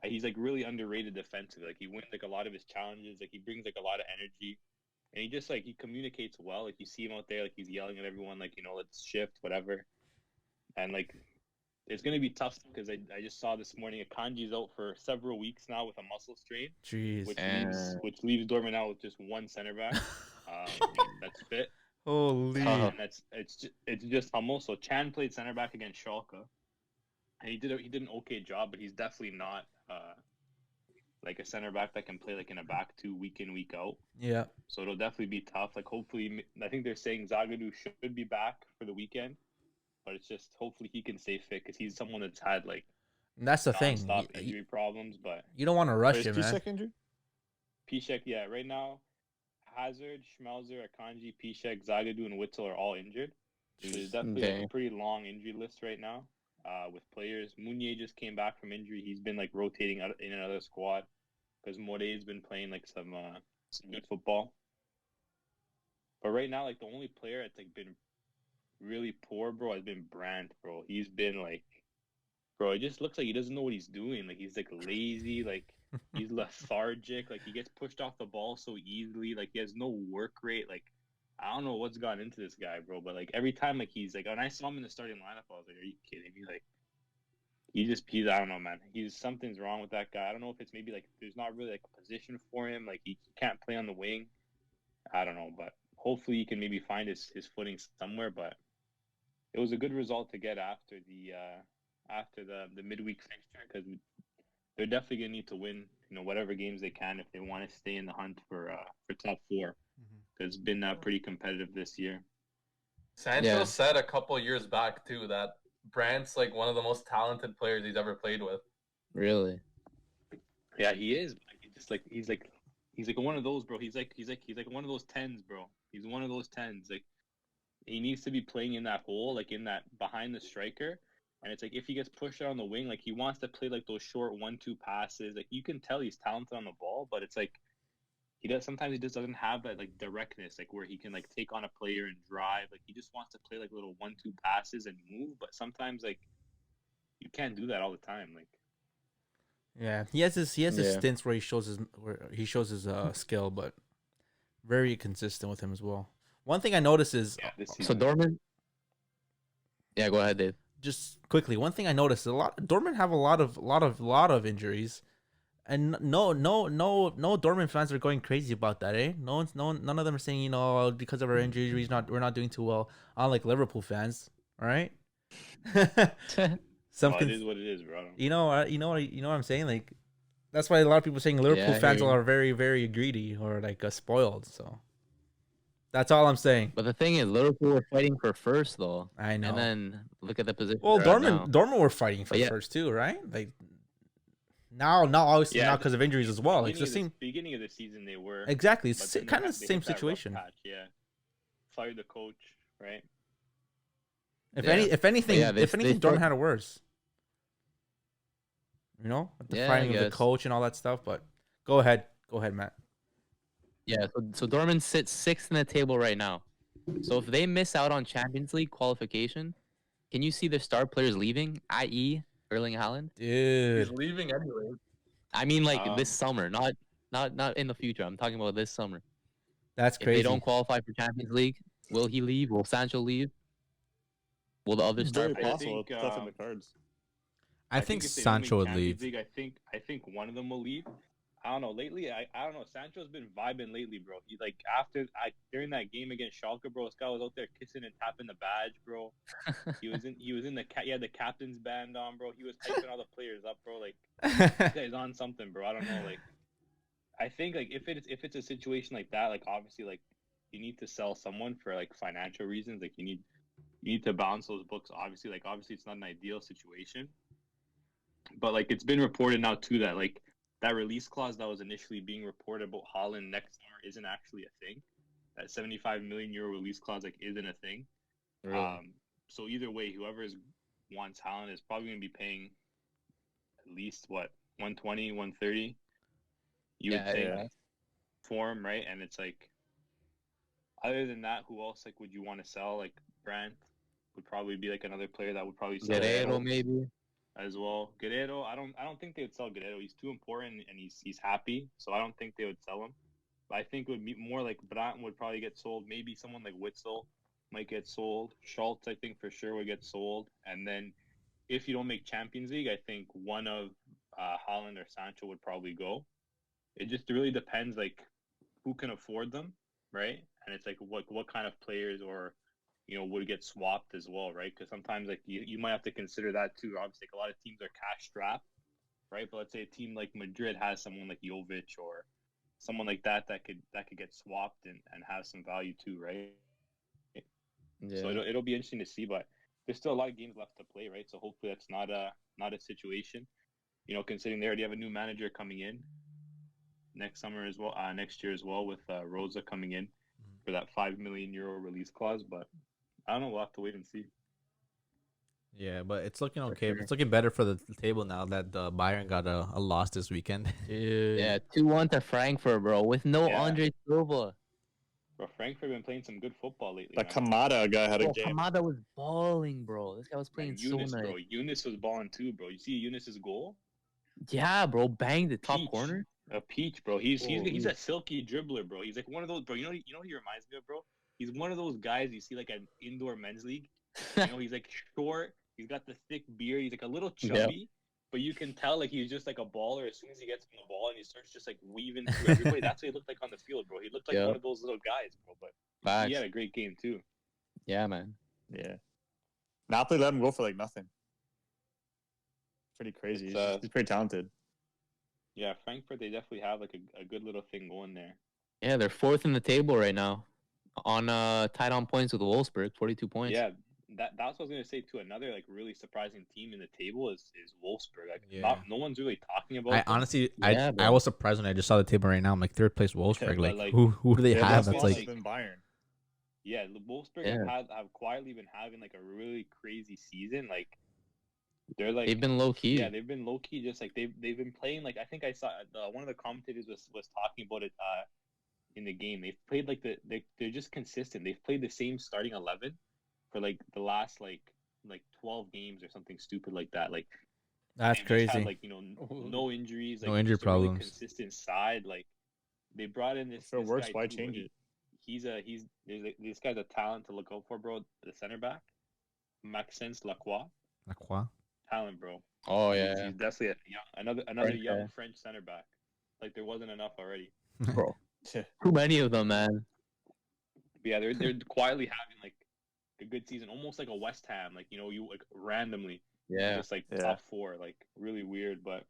He's like really underrated defensively. Like he wins like a lot of his challenges. Like he brings like a lot of energy, and he just like he communicates well. Like you see him out there, like he's yelling at everyone, like let's shift, whatever. And like it's gonna be tough because I just saw this morning Akanji's out for several weeks now with a muscle strain, Jeez. which leaves Dortmund out with just one center back that's fit. Holy. And it's just Hummel. So Chan played center back against Schalke, and he did an okay job, but he's definitely not like a center back that can play like in a back two week in week out. Yeah. So it'll definitely be tough. Like hopefully, I think they're saying Zagadou should be back for the weekend, but it's just hopefully he can stay fit because he's someone that's had like And that's the thing. nonstop injury problems. But You don't want to rush Is it, man. Piszczek injured? Piszczek, yeah, right now, Hazard, Schmelzer, Akanji, Piszczek, Zagadou, and Witzel are all injured. So there's definitely like, Okay. a pretty long injury list right now with players. Mounier just came back from injury. He's been like rotating out in another squad because Moret's been playing like some good football. But right now, like the only player that's like been really poor, bro, has been Brandt, bro. He's been like, bro, it just looks like he doesn't know what he's doing. Like he's like lazy, like he's lethargic, like he gets pushed off the ball so easily, like he has no work rate. Like I don't know what's gone into this guy, bro. But like every time, like he's like, when I saw him in the starting lineup, I was like, are you kidding me? Like he's I don't know, man. Something's wrong with that guy. I don't know if it's maybe like there's not really like a position for him. Like he can't play on the wing. I don't know, but hopefully he can maybe find his footing somewhere. But it was a good result to get after the midweek fixture because they're definitely gonna need to win, whatever games they can if they want to stay in the hunt for top four. Because it's been pretty competitive this year. Sancho Yeah. said a couple years back too that Brandt's like one of the most talented players he's ever played with. Really? Yeah, he is. He's like one of those, bro. He's like one of those 10s, bro. He's one of those 10s. Like he needs to be playing in that hole, like in that behind the striker. And it's like if he gets pushed out on the wing, like he wants to play like those short 1-2 passes. Like you can tell he's talented on the ball, but it's like sometimes he just doesn't have that like directness, like where he can like take on a player and drive. Like he just wants to play like little 1-2 passes and move, but sometimes like you can't do that all the time. Like Yeah, he has his Yeah. stints where he shows his skill, but very consistent with him as well. One thing I noticed is this So season, Dortmund? Yeah, go ahead, Dave. just quickly. One thing I noticed Dortmund have a lot of injuries, and no Dortmund fans are going crazy about that, eh? None of them are saying because of our injuries we're not doing too well. Unlike Liverpool fans, all right? it is what it is, bro. You know what I'm saying? Like that's why a lot of people are saying Liverpool Yeah, I hear fans you. are very, very greedy or like spoiled. So that's all I'm saying. But the thing is, Liverpool were fighting for first, though. I know. And then look at the position. Well, they're at now. Dortmund were fighting for But yeah. first too, right? Like now obviously Yeah, not because of injuries as well. It's the Beginning of same. beginning of the season they were Exactly. but It's then kind they of the hit same that rough situation. patch, yeah, fired the coach, right? If Yeah. anything, yeah, they Dortmund start- had it worse. The Yeah, I firing of the guess. coach and all that stuff. But go ahead, Matt. Yeah, so Dortmund sits sixth in the table right now. So if they miss out on Champions League qualification, can you see the star players leaving, i.e., Erling Haaland? He's Dude, leaving anyway. I mean, like this summer, not in the future. I'm talking about this summer. that's If they don't crazy. qualify for Champions League, will he leave? Will Sancho leave? Will the other star Very players? possible. think, It's definitely in the cards. I think if they don't make Sancho would Champions leave. League, I think one of them will leave. I don't know. Lately, I don't know. Sancho's been vibing lately, bro. He like during that game against Schalke, bro. This guy was out there kissing and tapping the badge, bro. He was in the he had the captain's band on, bro. He was hyping all the players up, bro. Like this guy's on something, bro. I don't know. Like I think like if it's a situation like that, like obviously like you need to sell someone for like financial reasons. Like you need to balance those books. Obviously it's not an ideal situation, but like it's been reported now too that like that release clause that was initially being reported about Haaland next summer isn't actually a thing. That 75 million euro release clause like isn't a thing. Really? So either way, whoever wants Haaland is probably going to be paying at least what 120, 130. You would think for him, right? And it's like, other than that, who else like would you want to sell? Like Brandt would probably be like another player that would probably sell Guerrero, maybe. as well. Guerrero, I don't think they would sell Guerrero. He's too important and he's happy, so I don't think they would sell him. But I think it would be more like Brandt would probably get sold. Maybe someone like Witzel might get sold. Schultz, I think for sure would get sold. And then if you don't make Champions League, I think one of Haaland or Sancho would probably go. It just really depends like who can afford them, right? And it's like what kind of players or would get swapped as well, right? Because sometimes like you might have to consider that too. Obviously, like, a lot of teams are cash strapped, right? But let's say a team like Madrid has someone like Jovic or someone like that could get swapped and have some value too, right? Yeah. So it'll be interesting to see, but there's still a lot of games left to play, right? So hopefully that's not a situation. Considering they already have a new manager coming in next summer as well, next year as well, with Rosa coming in for that 5 million euro release clause. But I don't know. We'll have to wait and see. Yeah, but it's looking okay. sure. It's looking better for the table now that Bayern got a loss this weekend. Dude. Yeah, 2-1 to Frankfurt, bro, with no Yeah. Andre Silva. Bro, Frankfurt been playing some good football lately. That man. Kamada guy had a Bro, game. Kamada was balling, bro. This guy was playing And so Eunice, nice. bro. Eunice was balling too, bro. You see Eunice's goal? Yeah, bro, banged the top Peach. corner. A peach, bro. He's Oh, a silky dribbler, bro. He's like one of those, bro. You know what he reminds me of, bro? He's one of those guys you see like an indoor men's league. He's like short. He's got the thick beard. He's like a little chubby, but you can tell like he's just like a baller as soon as he gets on the ball and he starts just like weaving through everybody. That's what he looked like on the field, bro. He looked like one of those little guys, bro. But Facts. he had a great game too. Yeah, man. Yeah. Napoli let him go for like nothing. Pretty crazy. He's pretty talented. Yeah, Frankfurt, they definitely have like a good little thing going there. Yeah, they're fourth in the table right now, on tied on points with Wolfsburg, 42 points. Yeah, that's what I was gonna say too. Another like really surprising team in the table is Wolfsburg. Like no one's really talking about. I them. honestly, Yeah, I bro. was surprised when I just saw the table right now. I'm like third place Wolfsburg. but, Like, like, who do they have? that's That's like than Bayern. Yeah, the Wolfsburg have quietly been having like a really crazy season. Like they're like They've been low key. Yeah, they've been low key. Just like they've been playing. Like I think I saw one of the commentators was talking about it in the game. They've played like they're just consistent. They've played the same starting 11 for like the last like 12 games or something stupid like that. Like that's they've crazy. just had, like no injuries. Like, No injury just a really problems. consistent side. Like they brought in this. If it this works, guy why too, change bro. it? This guy's a talent to look out for, bro. The center back, Maxence Lacroix, Lacroix. talent, bro. Oh He's yeah, definitely another French young guy. French center back. Like there wasn't enough already. bro. Too many of them, man. But yeah, they're quietly having like a good season, almost like a West Ham. Like you like randomly, Yeah, just like Yeah. top four, like really weird. But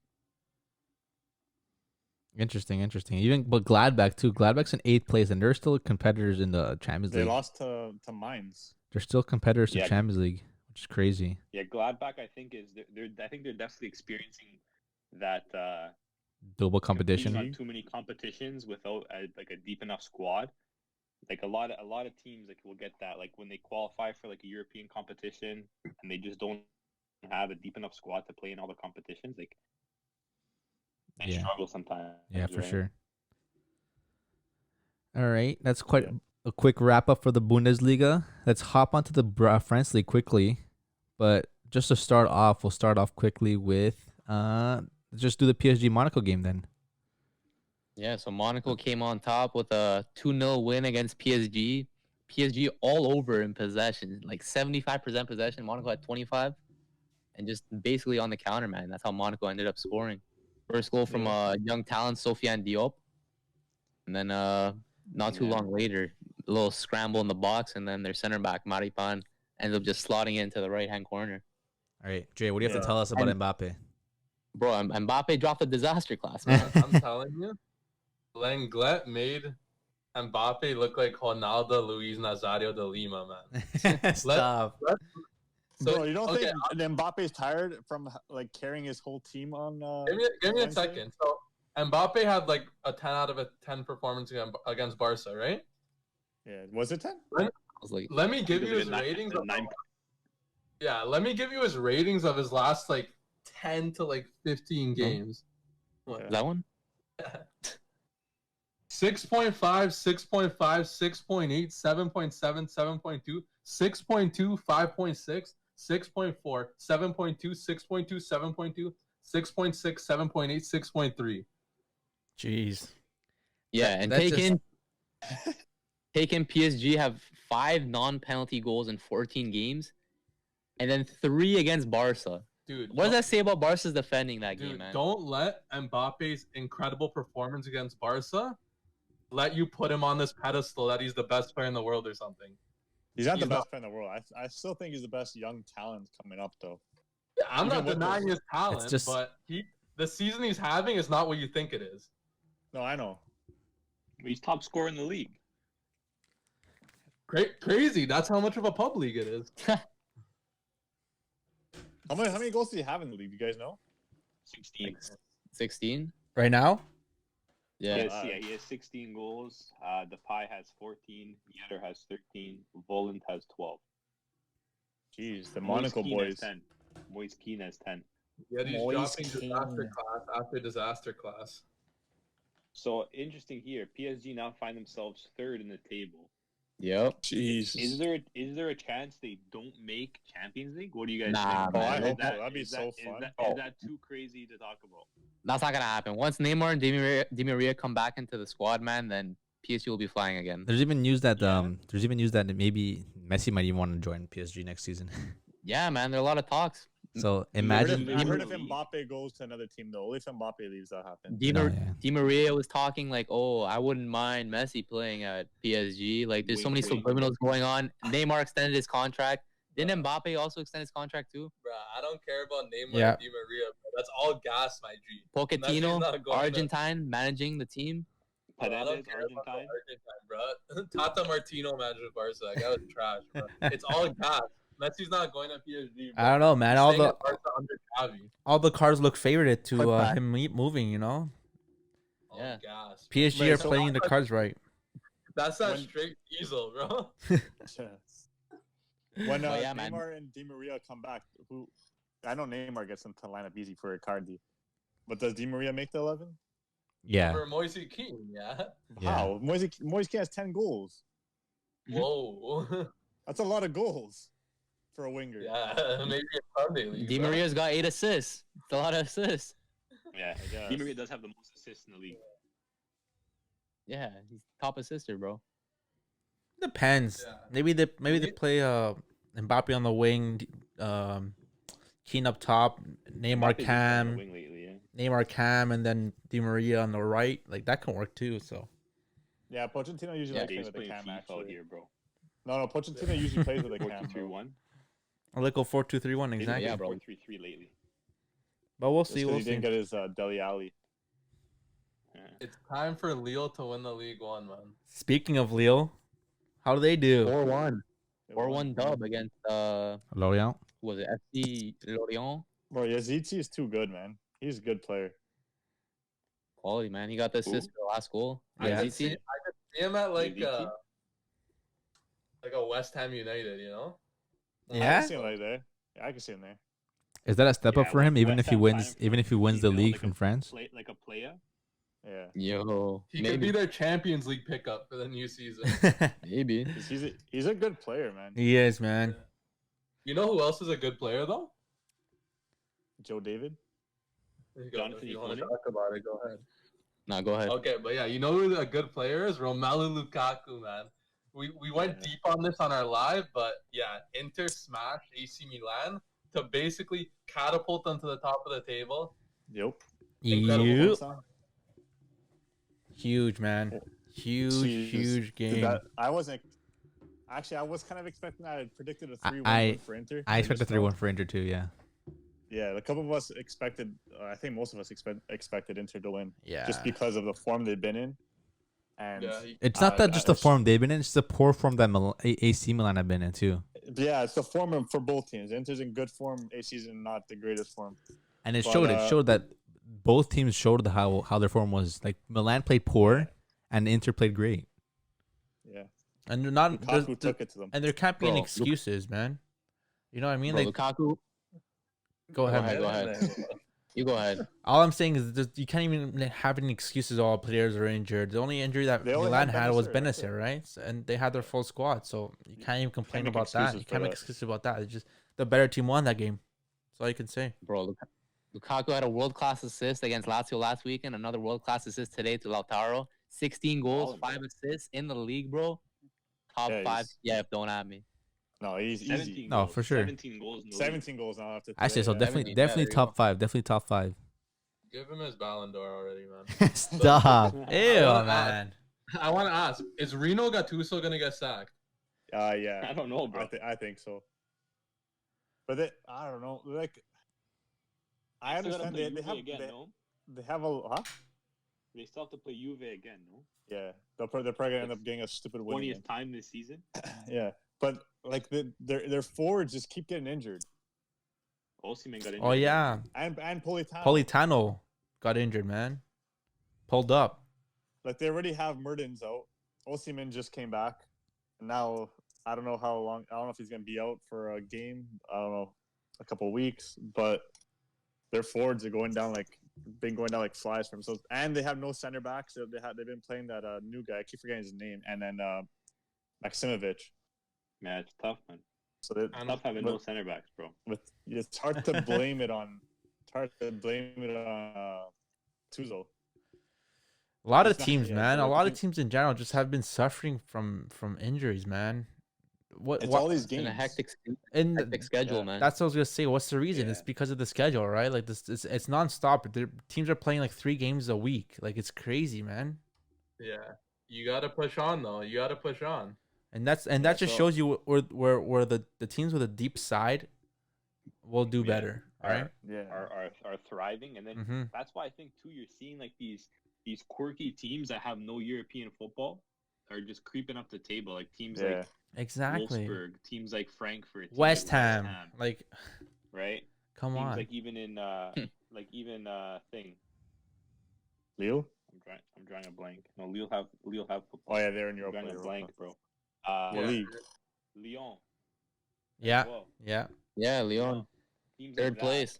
Interesting. Even but Gladbach too. Gladbach's in 8th place, and they're still competitors in the Champions They League. lost to Mainz. They're still competitors to Yeah. Champions League, which is crazy. yeah, Gladbach I think they're definitely experiencing that Double competing competition. on too many competitions without like a deep enough squad. Like a lot of teams like will get that like when they qualify for like a European competition and they just don't have a deep enough squad to play in all the competitions. Like they Yeah. struggle sometimes. Yeah, for right? sure. All right, that's quite a quick wrap up for the Bundesliga. Let's hop onto the French league quickly. But just to start off, we'll start off quickly with just do the PSG Monaco game then. Yeah, so Monaco came on top with a 2-0 win against PSG. PSG all over in possession, like 75% possession. Monaco had 25, and just basically on the counter, man. That's how Monaco ended up scoring. First goal from young talent, Sofiane Diop. And then not too long later, a little scramble in the box, and then their center back, Maripan, ends up just slotting into the right-hand corner. All right, Jay, what do you have to tell us about Mbappe? Bro, Mbappe dropped a disaster class, man. I'm telling you, Lenglet made Mbappe look like Ronaldo Luis Nazario de Lima, man. Stop. Bro, you don't think Mbappe's tired from like carrying his whole team on? Give me a second. So Mbappe had like a 10 out of a 10 performance against Barca, right? Yeah, was it 10? Let me give you his ratings. Let me give you his ratings of his last like 10 to like 15 games. What, that one? 6.5, 6.5, 6.8, 7.7, 7.2, 6.2, 5.6, 6.4, 7.2, 6.2, 7.2, 6.6, 7.8, 6.3. Jeez. Yeah, and taking PSG have 5 non-penalty goals in 14 games, and then 3 against Barca. Dude, what does that say about Barca's defending that game, man? Don't let Mbappe's incredible performance against Barca let you put him on this pedestal that he's the best player in the world or something. He's not the best player in the world. I still think he's the best young talent coming up, though. Yeah, I'm not denying his talent, but the season he's having is not what you think it is. No, I know. He's top scorer in the league. Crazy. That's how much of a pub league it is. How many goals do you have in the league? Do you guys know? 16. 16? Right now? Yeah. He has 16 goals. Depay has 14. Yedder has 13. Volant has 12. Jeez, the Monaco boys. 10. Moise Keane has 10. Yeah, he's dropping disaster class after disaster class. So interesting here. PSG now find themselves third in the table. Yep. Jeez. Is there a chance they don't make Champions League? What do you guys Nah, think? man. That'd be so fun. Is that too crazy to talk about? That's not gonna happen. Once Neymar and Di Maria come back into the squad, man, then PSG will be flying again. There's even news that maybe Messi might even want to join PSG next season. Yeah, man, there are a lot of talks. So imagine. I heard if Mbappe goes to another team, though. Only if Mbappe leaves, that happens. Di Maria was talking like, "Oh, I wouldn't mind Messi playing at PSG." Like, there's so many subliminals going on. Neymar extended his contract. Didn't Mbappe also extend his contract too? Bruh, I don't care about Neymar and Di Maria, bro. That's all gas, my G. Pochettino, Argentine, managing the team. Paredes, Argentine, bro. Tata Martino managed Barca. That guy was trash, bro. It's all gas. Messi's not going to PSG. Bro. I don't know, man. All the cards look favored to him moving, you know? Yeah. Gas. PSG are playing the cards right. That's that straight diesel, bro. When Neymar and Di Maria come back, I know Neymar gets them to line up easy for Icardi. But does Di Maria make the 11? Yeah. For Moise Keane, yeah. Wow. Moise Keane has 10 goals. Whoa. That's a lot of goals for a winger. Yeah, maybe a Sunday league. Di Maria's got 8 assists. It's a lot of assists. Yeah, Di Maria does have the most assists in the league. Yeah, he's top assister, bro. Depends. Yeah. Maybe they play Mbappe on the wing, Keane up top, Neymar Cam, Neymar Cam, and then Di Maria on the right. Like that can work too. So. Yeah, Pochettino usually likes playing with the Cam actually. Here, bro. No, Pochettino usually plays with the Cam. 4-2-3-1. I like go 4-2-3-1 exactly. Yeah, bro. 4-3-3 lately. But we'll see. He didn't get his Dele Alli. It's time for Lille to win the League One, man. Speaking of Lille, how do they do? 4-1. 4-1 dub against Lorient. Was it FC Lorient? Bro, Yazici is too good, man. He's a good player. Quality, man. He got the assist for the last goal. I could see him at like a West Ham United, you know? Yeah. I can see him like there. Yeah, I can see him there. Is that a step up for him? Even if he wins the league from France? Like a player? Yeah. Yo. He could be their Champions League pickup for the new season. Maybe. He's a good player, man. He is, man. You know who else is a good player though? Joe David. Jonathan, If you you want want to it? talk about it, go ahead. No, go ahead. Okay, but yeah, you know who a good player is? Romelu Lukaku, man. We went Yeah. deep on this on our live, but yeah, Inter smashed AC Milan to basically catapult them to the top of the table. Yep. Incredible. Yep. Huge, man. Huge game. I wasn't. Actually, I was kind of expecting that. I predicted a 3-1 I- win for Inter. I They expect a just 3-1 fell. for Inter too. Yeah. Yeah, a couple of us expected. I think most of us expected Inter to win. Yeah. Just because of the form they've been in. And Yeah, It's not that just the it's- form they've been in; it's the poor form that AC Milan have been in too. Yeah, it's the form for both teams. Inter's in good form. AC's in not the greatest form. And it But, showed. It showed that both teams showed how their form was. Like Milan played poor, and Inter played great. Yeah, And they're not. Lukaku took it to them. And there can't be any Bro, excuses, man. You know what I mean? Bro, Like, Lukaku. go ahead. ahead, man. go ahead. You go ahead. All I'm saying is that you can't even have any excuses. All players are injured. The only injury that They only Milan had had was Benacer, that's it. Benacer, right? And they had their full squad, so you can't even complain make about that. excuses You for can't make that. excuses about that. It's just the better team won that game. That's all you can say. Bro, Lukaku had a world-class assist against Lazio last weekend. Another world-class assist today to Lautaro. 16 goals, 5 assists in the league, bro. Top Yeah, 5. he's- Yeah, don't at me. No, he's easy. 17 No, goals, for sure. 17 goals. In the league. 17 goals now after. I say so. today, yeah. Definitely, 17, definitely there you top go. 5. Definitely top 5. Give him his Ballon d'Or already, man. Stop. Ew, wanna man. I want to ask: is Reno Gattuso gonna get sacked? Yeah. I don't know, bro. I think so. But I don't know. Like, I They still gotta understand play they Juve have again, no? they have a They still have to play Juve again, no? yeah. They're probably gonna end up getting a stupid win. 20th again. time this season. Yeah, but like their forwards just keep getting injured, Osimhen got injured. Oh yeah, and Politano. Politano got injured, man. Pulled up. Like they already have Mertens out. Osimhen just came back, and now I don't know how long. I don't know if he's gonna be out for a game. I don't know, a couple weeks. But their forwards are going down like flies for themselves, and they have no center backs. So they've been playing that new guy. I keep forgetting his name, and then Maximovic. Man, it's tough, man. So they, Tough having no center backs, bro. it's hard to blame it on. Tuzo. A lot of It's not- teams, yeah, man. A like lot of team- teams in general just have been suffering from injuries, man. What? It's what all these In games. a hectic and schedule, yeah. man. that's what I was gonna say. What's the reason? Yeah. It's because of the schedule, right? Like this, it's nonstop. Teams are playing like 3 games a week. Like it's crazy, man. Yeah, you gotta push on though. You gotta push on. And that just so- shows you where the teams with a deep side will do Yeah. better, right? Yeah. Are thriving, and then Mm-hmm. that's why I think too you're seeing like these quirky teams that have no European football are just creeping up the table. Like teams like Exactly. Wolfsburg, teams like Frankfurt, teams West like Ham, like, right? come Teams on. like even in thing. Lille? I'm drawing a blank. No, Lille have football. Oh yeah, they're in I'm Europe. drawing a blank, bro. What Yeah. league? Lyon. Yeah, Well, yeah. Yeah, Leon. teams like Third that place.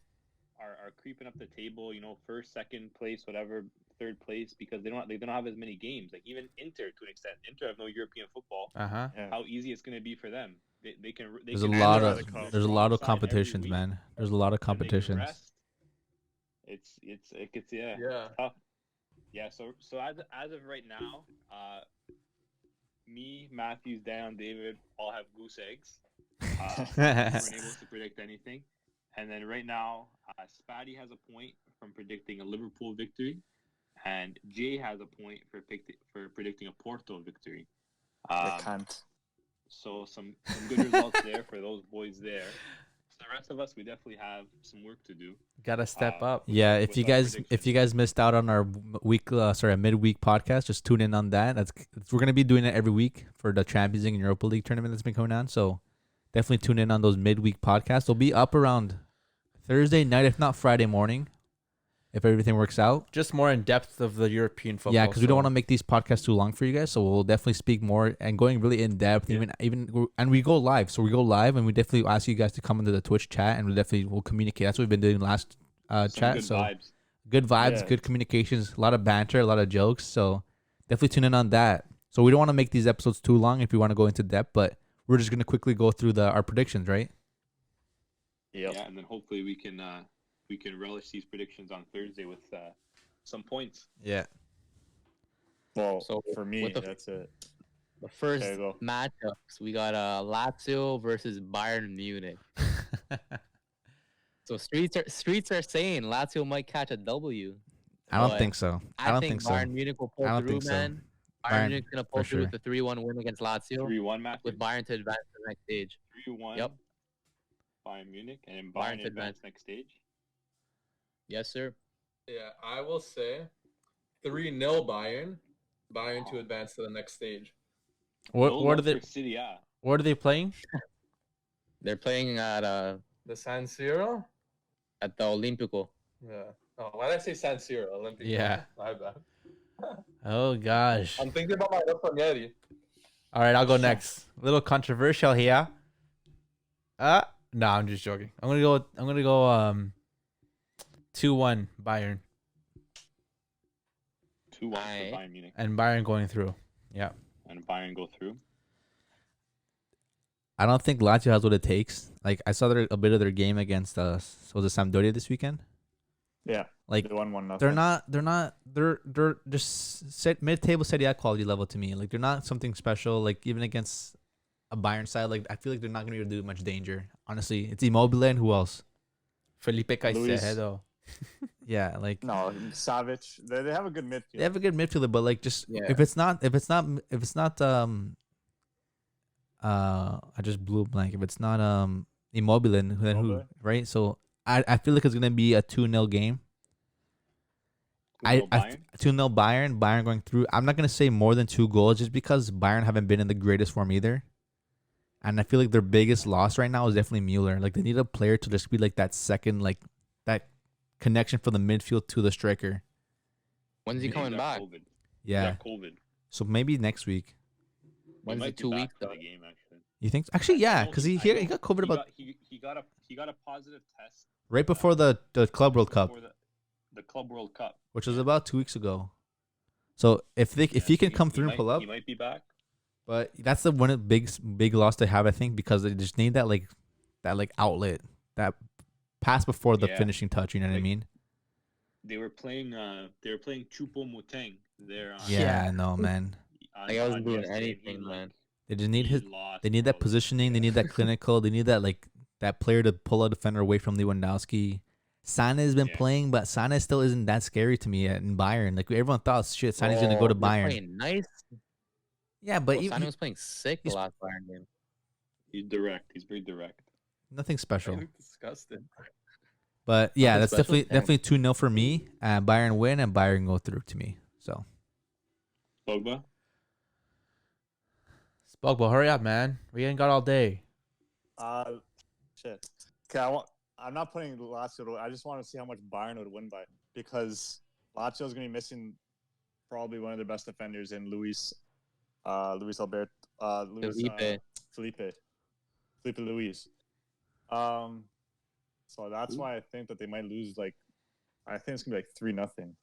are creeping up the table. You know, first, second place, whatever, third place because they don't have as many games. Like even Inter to an extent. Inter have no European football. Uh-huh. Yeah. How easy it's going to be for them. They can. They There's a can lot analyze of their there's a strong lot of side every competitions, week, man. There's a lot of and they can competitions. rest. It gets Yeah. tough. Yeah. So as of right now, me, Matthews, Dan, David all have goose eggs. We weren't able to predict anything. And then right now, Spatty has a point from predicting a Liverpool victory, and Jay has a point for predicting a Porto victory. I can't. So some good results there for those boys there. So the rest of us, we definitely have some work to do. Gotta step up. Yeah, with if you our guys predictions. missed out on our midweek podcast, just tune in on that. We're gonna be doing it every week for the Champions League and Europa League tournament that's been coming on. So definitely tune in on those midweek podcasts. They'll be up around Thursday night, if not Friday morning, if everything works out. Just more in depth of the European football. Yeah, because we don't so- want to make these podcasts too long for you guys, so we'll definitely speak more and going really in depth. Yeah. Even and we go live, so we go live and we definitely ask you guys to come into the Twitch chat and we definitely will communicate. That's what we've been doing last Some chat. good So vibes. good vibes, Yeah. good communications, a lot of banter, a lot of jokes. So definitely tune in on that. So we don't want to make these episodes too long if we want to go into depth, but we're just gonna quickly go through our predictions, right? Yep. Yeah, and then hopefully we can relish these predictions on Thursday with some points. Yeah. Well, So, for me, what the- that's it. The first Okay, go. matchups, we got Lazio versus Bayern Munich. So streets are saying Lazio might catch a W. I don't but think so. I don't think so. Bayern Munich will pull I don't through, think so. man. Bayern Bayern, Munich's gonna for pull through sure. with a 3-1 win against Lazio 3-1 match. with Bayern to advance to the next stage. 3-1. Yep. Bayern Munich and then Bayern Bayern to advance next stage. Yes, sir. Yeah, I will say 3-0 Bayern. Bayern to advance to the next stage. What No are love they? for City, yeah. What are they playing? They're playing at The San Siro? the Olimpico. Yeah. Oh, why did I say San Siro? Olympic. Yeah. My bad. Oh gosh. I'm thinking about my Raffagneri. All right, I'll go next. A little controversial here. No, I'm just joking. I'm gonna go 2-1 Bayern 2-1 for Aye. Bayern Munich and Bayern going through. Yeah. and Bayern go through. I don't think Lazio has what it takes. Like I saw a bit of their game against was it Sampdoria this weekend? Yeah. Like They won 1-0. they're just mid-table Serie A quality level to me. Like they're not something special. Like even against a Bayern side, like I feel like they're not gonna be able to do much danger. Honestly, it's Immobile and who else? Felipe Luis. Caicedo. Yeah, like No, Savic. They have a good midfield. they have a good midfielder, but like just Yeah. if it's not I just blew a blank. If it's not Immobile, then who, Immobile? right? So I feel like it's gonna be a 2-0 game. 2-0 Bayern. 2-0 Bayern going through. I'm not gonna say more than 2 goals just because Bayern haven't been in the greatest form either. And I feel like their biggest loss right now is definitely Mueller. Like they need a player to just be like that second, like that connection from the midfield to the striker. When's he He's coming got back? COVID. He's Yeah. got COVID. So maybe next week. When's the Might be 2 back weeks for though? the game, actually. You think? Actually, yeah, No, because I he know. got COVID about he got a positive test right before the Club World Cup, before the Club World Cup. which was about 2 weeks ago. So if he can come through and pull up, he might be back. but that's the one big loss they have, I think, because they just need that outlet, that pass before the Yeah. finishing touch. You know what I Like, mean? They were playing Choupo-Moting there. Yeah, no man. Like, I wasn't doing yesterday. anything, He, man. They just need he his. lost, They need that bro. positioning. They need that clinical. They need that player to pull a defender away from Lewandowski. Sané has been Yeah. playing, but Sané still isn't that scary to me in Bayern. Like everyone thought, shit, Sané's gonna go to They're Bayern. playing nice. Yeah, but Bro, he, Sané was playing sick the he's- last Bayern game. He's direct. He's very direct. nothing special. I disgusted. But yeah, Nothing that's special? definitely 2-0 for me. Bayern win and Bayern go through to me. So Pogba. Spogba, hurry up, man. We ain't got all day. Shit. Okay, I'm not putting Lazio. I just want to see how much Bayern would win by because Lazio is going to be missing probably one of their best defenders in Luis Albert, Felipe Luis. So that's why I think that they might lose. Like, I think it's gonna be like 3-0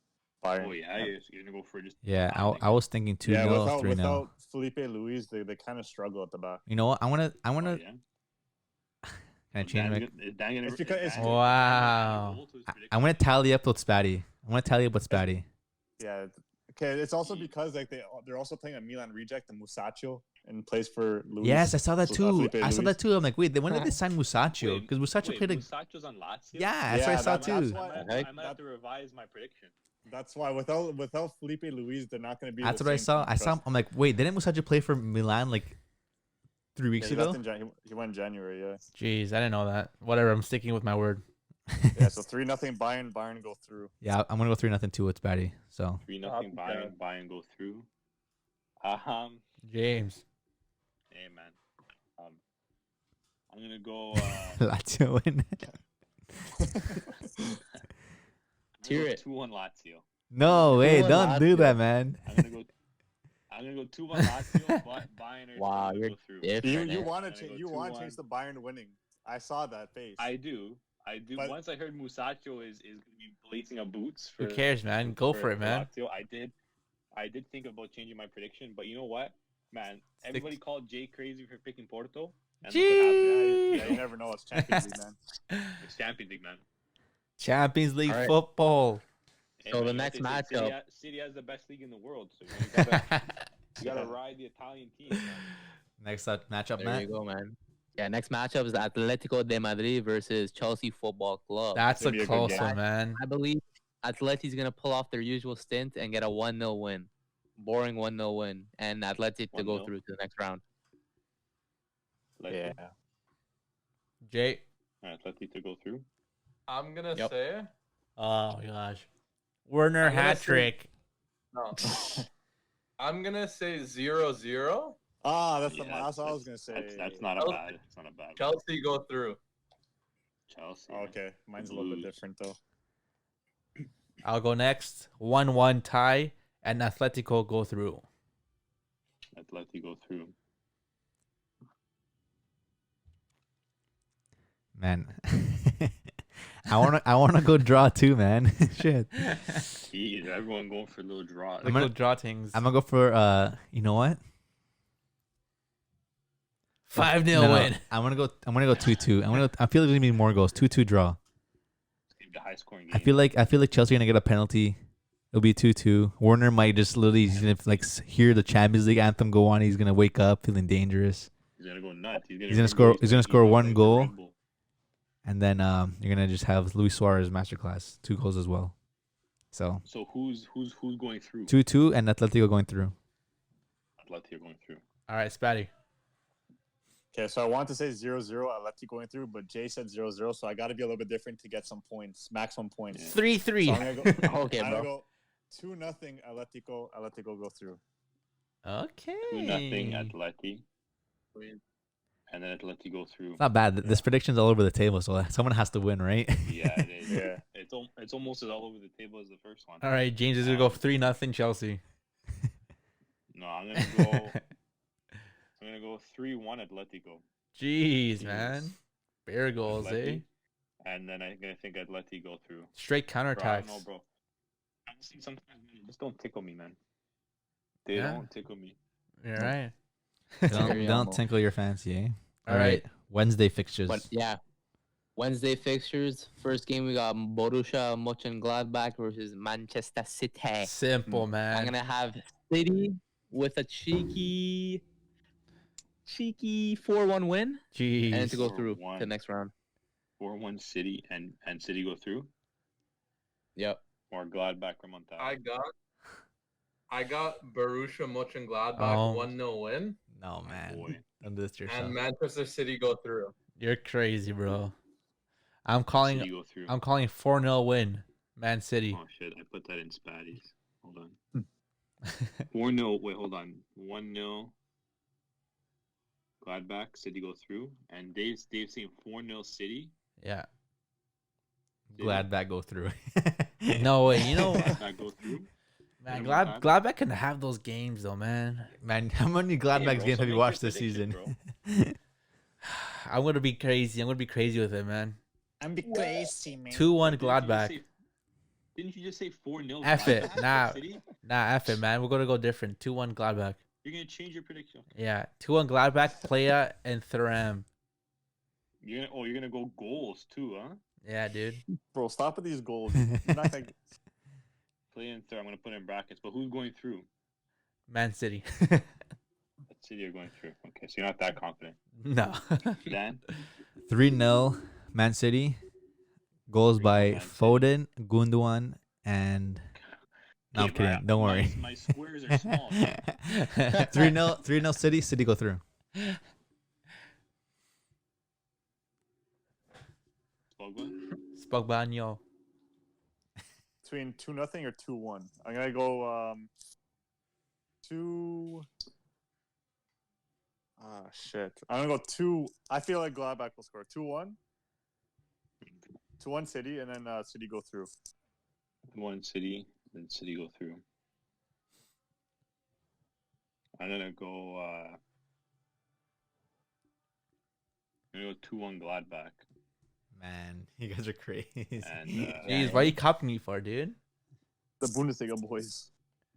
Bayern. Oh yeah, you're gonna go for just. yeah, pounding. I was thinking 2-0, Yeah, 3-0. without Felipe Luis, they kind of struggle at the back. You know what? I wanna. Oh, yeah. Can I change my? It's because it's- Wow. I want to tally up with Spatty. I want to tally up with Spatty. Yeah. Okay, it's also because like they're also playing a Milan reject, the Musacchio, in place for Luis. Yes, I saw that too. Felipe I saw Luis. that too. I'm like, wait, when did they sign Musacchio? Wait, Because Musacchio played a. Musacchio's on Lazio. Yeah, that's what I saw that's too. why- I might have to revise my prediction. That's why without Felipe Luis, they're not going to be. That's the what I same saw. team, I saw. trust I'm like, wait, didn't Musacchio play for Milan like 3 me. weeks Yeah, he left ago? he went in January. Yeah. Jeez, I didn't know that. Whatever, I'm sticking with my word. Yeah. So 3-0 Bayern. Bayern go through. Yeah, I'm gonna go 3-0 too with Spatty. So 3-0 Okay. Bayern. Bayern go through. James. Hey man. I'm gonna go. Lazio win. Tear it. 2-1 Lazio. No way, 2-1 don't do Lazio. that, man. I'm gonna go 2-1 Lazio, but Bayern are Wow, still you're gonna go through. different. You eh? want I'm to gonna change? go You want to 2-1. change the Bayern winning? I saw that face. I do. But- Once I heard Musacchio is going to be blazing up boots Who for. cares, man? Go for it, man. Lazio, I did think about changing my prediction, but you know what, man? Everybody called Jay crazy for picking Porto. And look what happened. Yeah, you never know. It's Champions League, man. It's Champions League, man. Champions League All right. football. Hey, So man, the you know next what they say, matchup- City has the best league in the world, so you gotta ride the Italian team. Man. Next matchup, There Matt. you go, man. Yeah, next matchup is Atletico de Madrid versus Chelsea Football Club. That's a gonna be a good close game. one, man. I believe Atleti's gonna pull off their usual stint and get a 1-0 win. Boring 1-0 win, and Athletic to go 1-0. through to the next round. Yeah. Jay. Atleti to go through. I'm gonna Yep. say Oh my gosh. Werner I'm gonna hat say- trick. no. I'm gonna say 0-0. That's Yeah, that's what I was gonna say. That's not a Chelsea- bad. It's not a bad. Chelsea go through. Chelsea. Oh, okay, mine's a little bit different though. I'll go next. 1-1 tie, and Atletico go through. Atleti go through. Man, I wanna go draw too, man. Shit. Jeez, everyone going for a little draw. Like little draw things. I'm gonna go for you know what? 5-0 No, win. I'm gonna go 2-2. I feel like there's gonna be more goals. 2-2 draw. It's gonna be a high scoring game. I feel like Chelsea are gonna get a penalty. It'll be 2-2. Werner might just literally he's gonna like hear the Champions League anthem go on. He's gonna wake up feeling dangerous, He's gonna go nuts. He's gonna score one goal. and then you're gonna just have Luis Suarez masterclass 2 goals as well. So So who's going through? 2-2 and Atletico going through. Atleti are going through. All right, Spatty. Okay, so I want to say 0-0. Atleti going through, but Jay said 0-0, so I got to be a little bit different to get some points, maximum points. 3-3. So I'm gonna go. Okay, I'm bro. gonna go 2-0 Atletico. Atletico go through. Okay. 2-0 Atleti. And then Atleti go through. It's not bad. This prediction's all over the table, so someone has to win, right? Yeah, it is. Yeah. It's almost as all over the table as the first one. All right, James is gonna go 3-0 Chelsea. No, I'm gonna go 3-1 Atletico. Jeez, man. Bear goals, eh? Atleti. And then I'm gonna think Atleti go through. Straight Bro, I don't counterattacks. know, bro. Honestly, sometimes man, just don't tickle me, man. They Yeah. don't tickle me. You're right. Very don't humble. tinkle your fancy, eh? All right. Wednesday fixtures. But yeah, Wednesday fixtures. First game we got Borussia Mönchengladbach versus Manchester City. Simple, I'm man. gonna have City with a cheeky 4-1 win, Jeez. and to go through 4-1. to the next round. 4-1 City and City go through. Yep. Or Gladbach remontada. I got Borussia Mönchengladbach Oh. 1-0 win, No, man. Boy. Don't do this to yourself. and Manchester City go through. You're crazy, bro. I'm calling. City go through. I'm calling 4-0 win, Man City. Oh shit! I put that in Spatties. Hold on. 4-0. Wait, hold on. 1-0. Gladbach City go through, and Dave's saying 4-0 City. Yeah. Glad that go through. No way. You know, That go through. man, Minimum time. Gladbach can have those games though, man. Man, how many Gladbach bro, games so have you make watched your this prediction, season? I'm gonna be crazy. I'm gonna be crazy with it, man. I'm be crazy, man. 2-1 Didn't you just Gladbach. say- Didn't you just say 4-0? F it. Gladbach Nah. City? Nah, F it, man. We're gonna go different. 2-1 Gladbach. You're gonna change your prediction. Yeah, 2-1 Gladbach, Playa, and Thuram. You're gonna go goals too, huh? Yeah, dude. Bro, stop with these goals. You're not gonna... Play in third. I'm gonna put in brackets. But who's going through? Man City. City are going through. Okay, so you're not that confident. No. Dan? 3-0 Man City. Goals 3-0 by Man City. Foden, Gundogan, and. No, I'm Hey, bro, kidding. Don't worry. My squares are small. man. 3-0 City. City go through. Pogba? Spogbanyo. Between 2-0 or 2-1. I'm gonna go 2. Ah shit. I'm gonna go 2. I feel like Gladbach will score 2-1. 2-1 City, and then City go through. 1 City, then City go through. I'm gonna go 2-1 Gladbach. Man, you guys are crazy. And Jeez, why you copying me for, dude? The Bundesliga boys.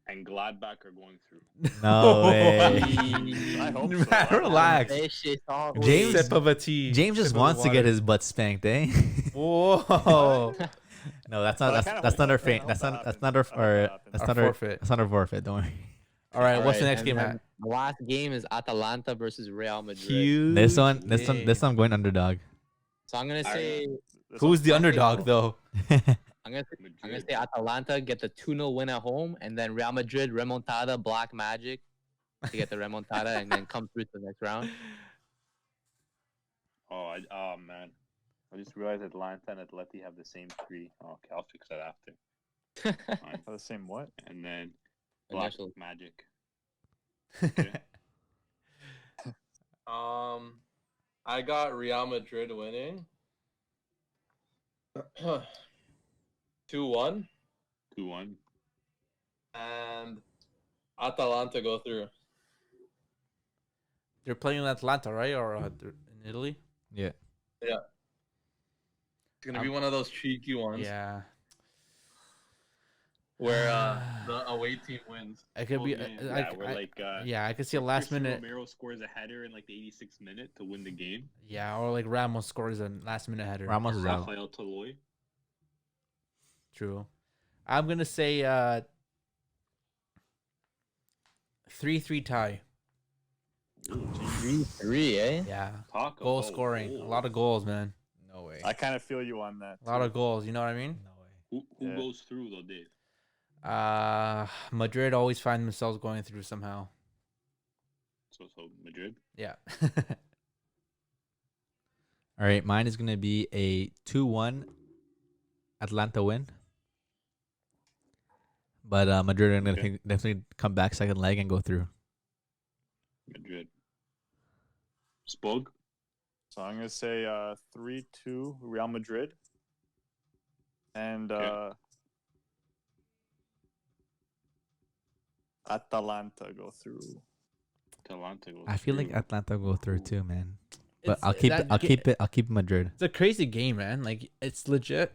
and Gladbach are going through. No way. I hope so. Man, relax. James- Sip of a tea. James just Sip of wants to get water. his butt spanked, eh? Whoa. No, that's But I not. kinda That's hope not our that- I fate. hope That's that not. That's happens. not I hope our. that happens. That's Our not our. forfeit. That's not our forfeit. Don't worry. All right, what's the Alright, next and game then at? The last game is Atalanta versus Real Madrid. Huge This one. This game. I'm going underdog. So I'm gonna say This Who's the one's underdog though? I'm gonna Madrid. say Atalanta get the 2-0 win at home, and then Real Madrid remontada black magic to get the remontada and then come through to the next round. Oh man, I just realized Atlanta and Atleti have the same 3. Okay, I'll fix that after. Fine. the same what? And then black Initials. magic. I got Real Madrid winning. 2-1, 2-1. and Atalanta go through. They're playing in Atlanta, right? Or they're in Italy? Yeah. It's gonna be one of those cheeky ones Yeah. where the away team wins. It could Full be. game. Yeah, I could see a last Christian minute. Romero scores a header in like the 86th minute to win the game. Yeah, or like Ramos scores a last minute header. Ramos is out. Rafael Toloi. True. I'm gonna say 3-3 tie. 3-3, eh? Yeah. Talk Goal about scoring. A goals. lot of goals, man. No way. I kind of feel you on that. A lot too. of goals. You know what I mean? No way. Who Yeah. goes through though, Dave? Madrid always find themselves going through somehow. So Madrid. Yeah. All right, mine is gonna be a 2-1 Atlanta win. But Madrid are gonna Okay. definitely come back second leg and go through. Madrid. Spog. So I'm gonna say 3-2 Real Madrid, and Okay. Atalanta go through. Atalanta goes I feel like through. Atlanta will go through too, man. But It's- I'll keep that it. I'll ga- keep it. I'll keep Madrid. It's a crazy game, man. Like it's legit.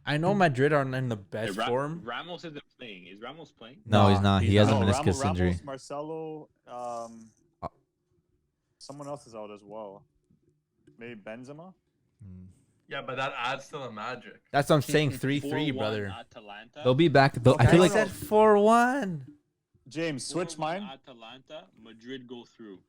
I know Madrid are in the best form. Ramos isn't playing. Is Ramos playing? No, he's Nah, not. He he's has a not. meniscus injury. Ramos, Marcelo, someone else is out as well. Maybe Benzema. Mm. Yeah, but that adds to the magic. That's what I'm saying. 3-3, 4-1 brother. Atalanta. They'll be back. I Okay. feel I like said 4-1. James, switch 4-1 mine. Atalanta. Madrid go through.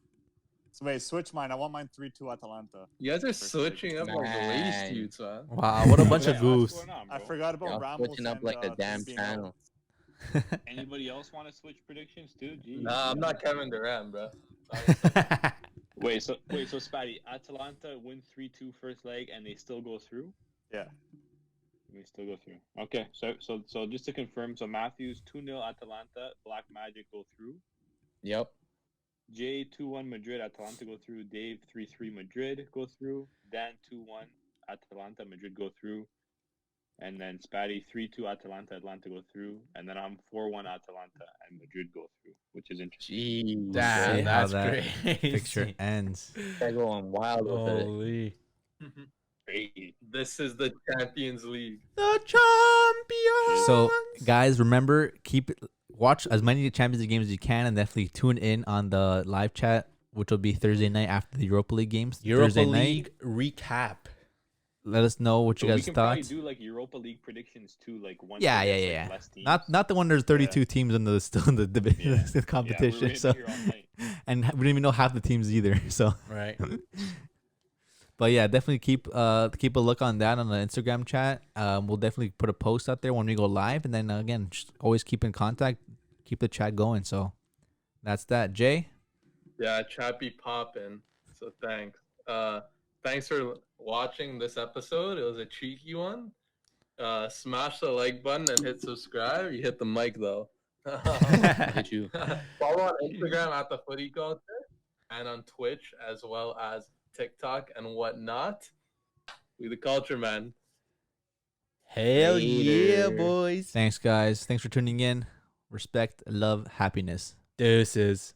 So wait, switch mine. I want mine 3-2 Atalanta. You guys are First switching up like Man. race suits, man. Wow, what a bunch of Yeah, goofs. What's going on, I bro? forgot about Y'all Ramos. switching up and, like the damn being out. channel. Anybody else want to switch predictions too? Jeez. Nah, I'm not Kevin Durant, bro. Wait, so Spatty, Atalanta win 3-2 first leg and they still go through? Yeah. They still go through. Okay, so just to confirm, so Matthews 2-0 Atalanta, Black Magic go through. Yep. Jay 2-1 Madrid, Atalanta go through. Dave 3-3 Madrid go through. Dan 2-1 Atalanta, Madrid go through. And then Spatty 3-2 Atalanta, Atlanta go through. And then I'm 4-1 Atalanta and Madrid go through, which is interesting. Jeez. Damn, See how that's that crazy. picture ends. They're going wild with it. Holy. Crazy. This is the Champions League. The champions. So, guys, remember, watch as many Champions League games as you can, and definitely tune in on the live chat, which will be Thursday night after the Europa League games. Europa Thursday League night. recap. Let us know what you So we guys can thought. probably do like Europa League predictions too, like one. Yeah. Less teams. Not the one there's 32 teams in the still in the Yeah. the competition. Yeah, so here all night. and we didn't even know half the teams either. So, Right. but yeah, definitely keep a look on that on the Instagram chat. We'll definitely put a post out there when we go live, and then again, just always keep in contact, keep the chat going. So that's that. Jay. Yeah, Chappy poppin'. So thanks. Thanks for watching this episode. It was a cheeky one. Smash the like button and hit subscribe. You hit the mic though. Hit you. Follow on Instagram at the Footy Culture and on Twitch as well as TikTok and whatnot. We the culture, man. Hell yeah, Later. boys. Thanks, guys. Thanks for tuning in. Respect, love, happiness. Deuces.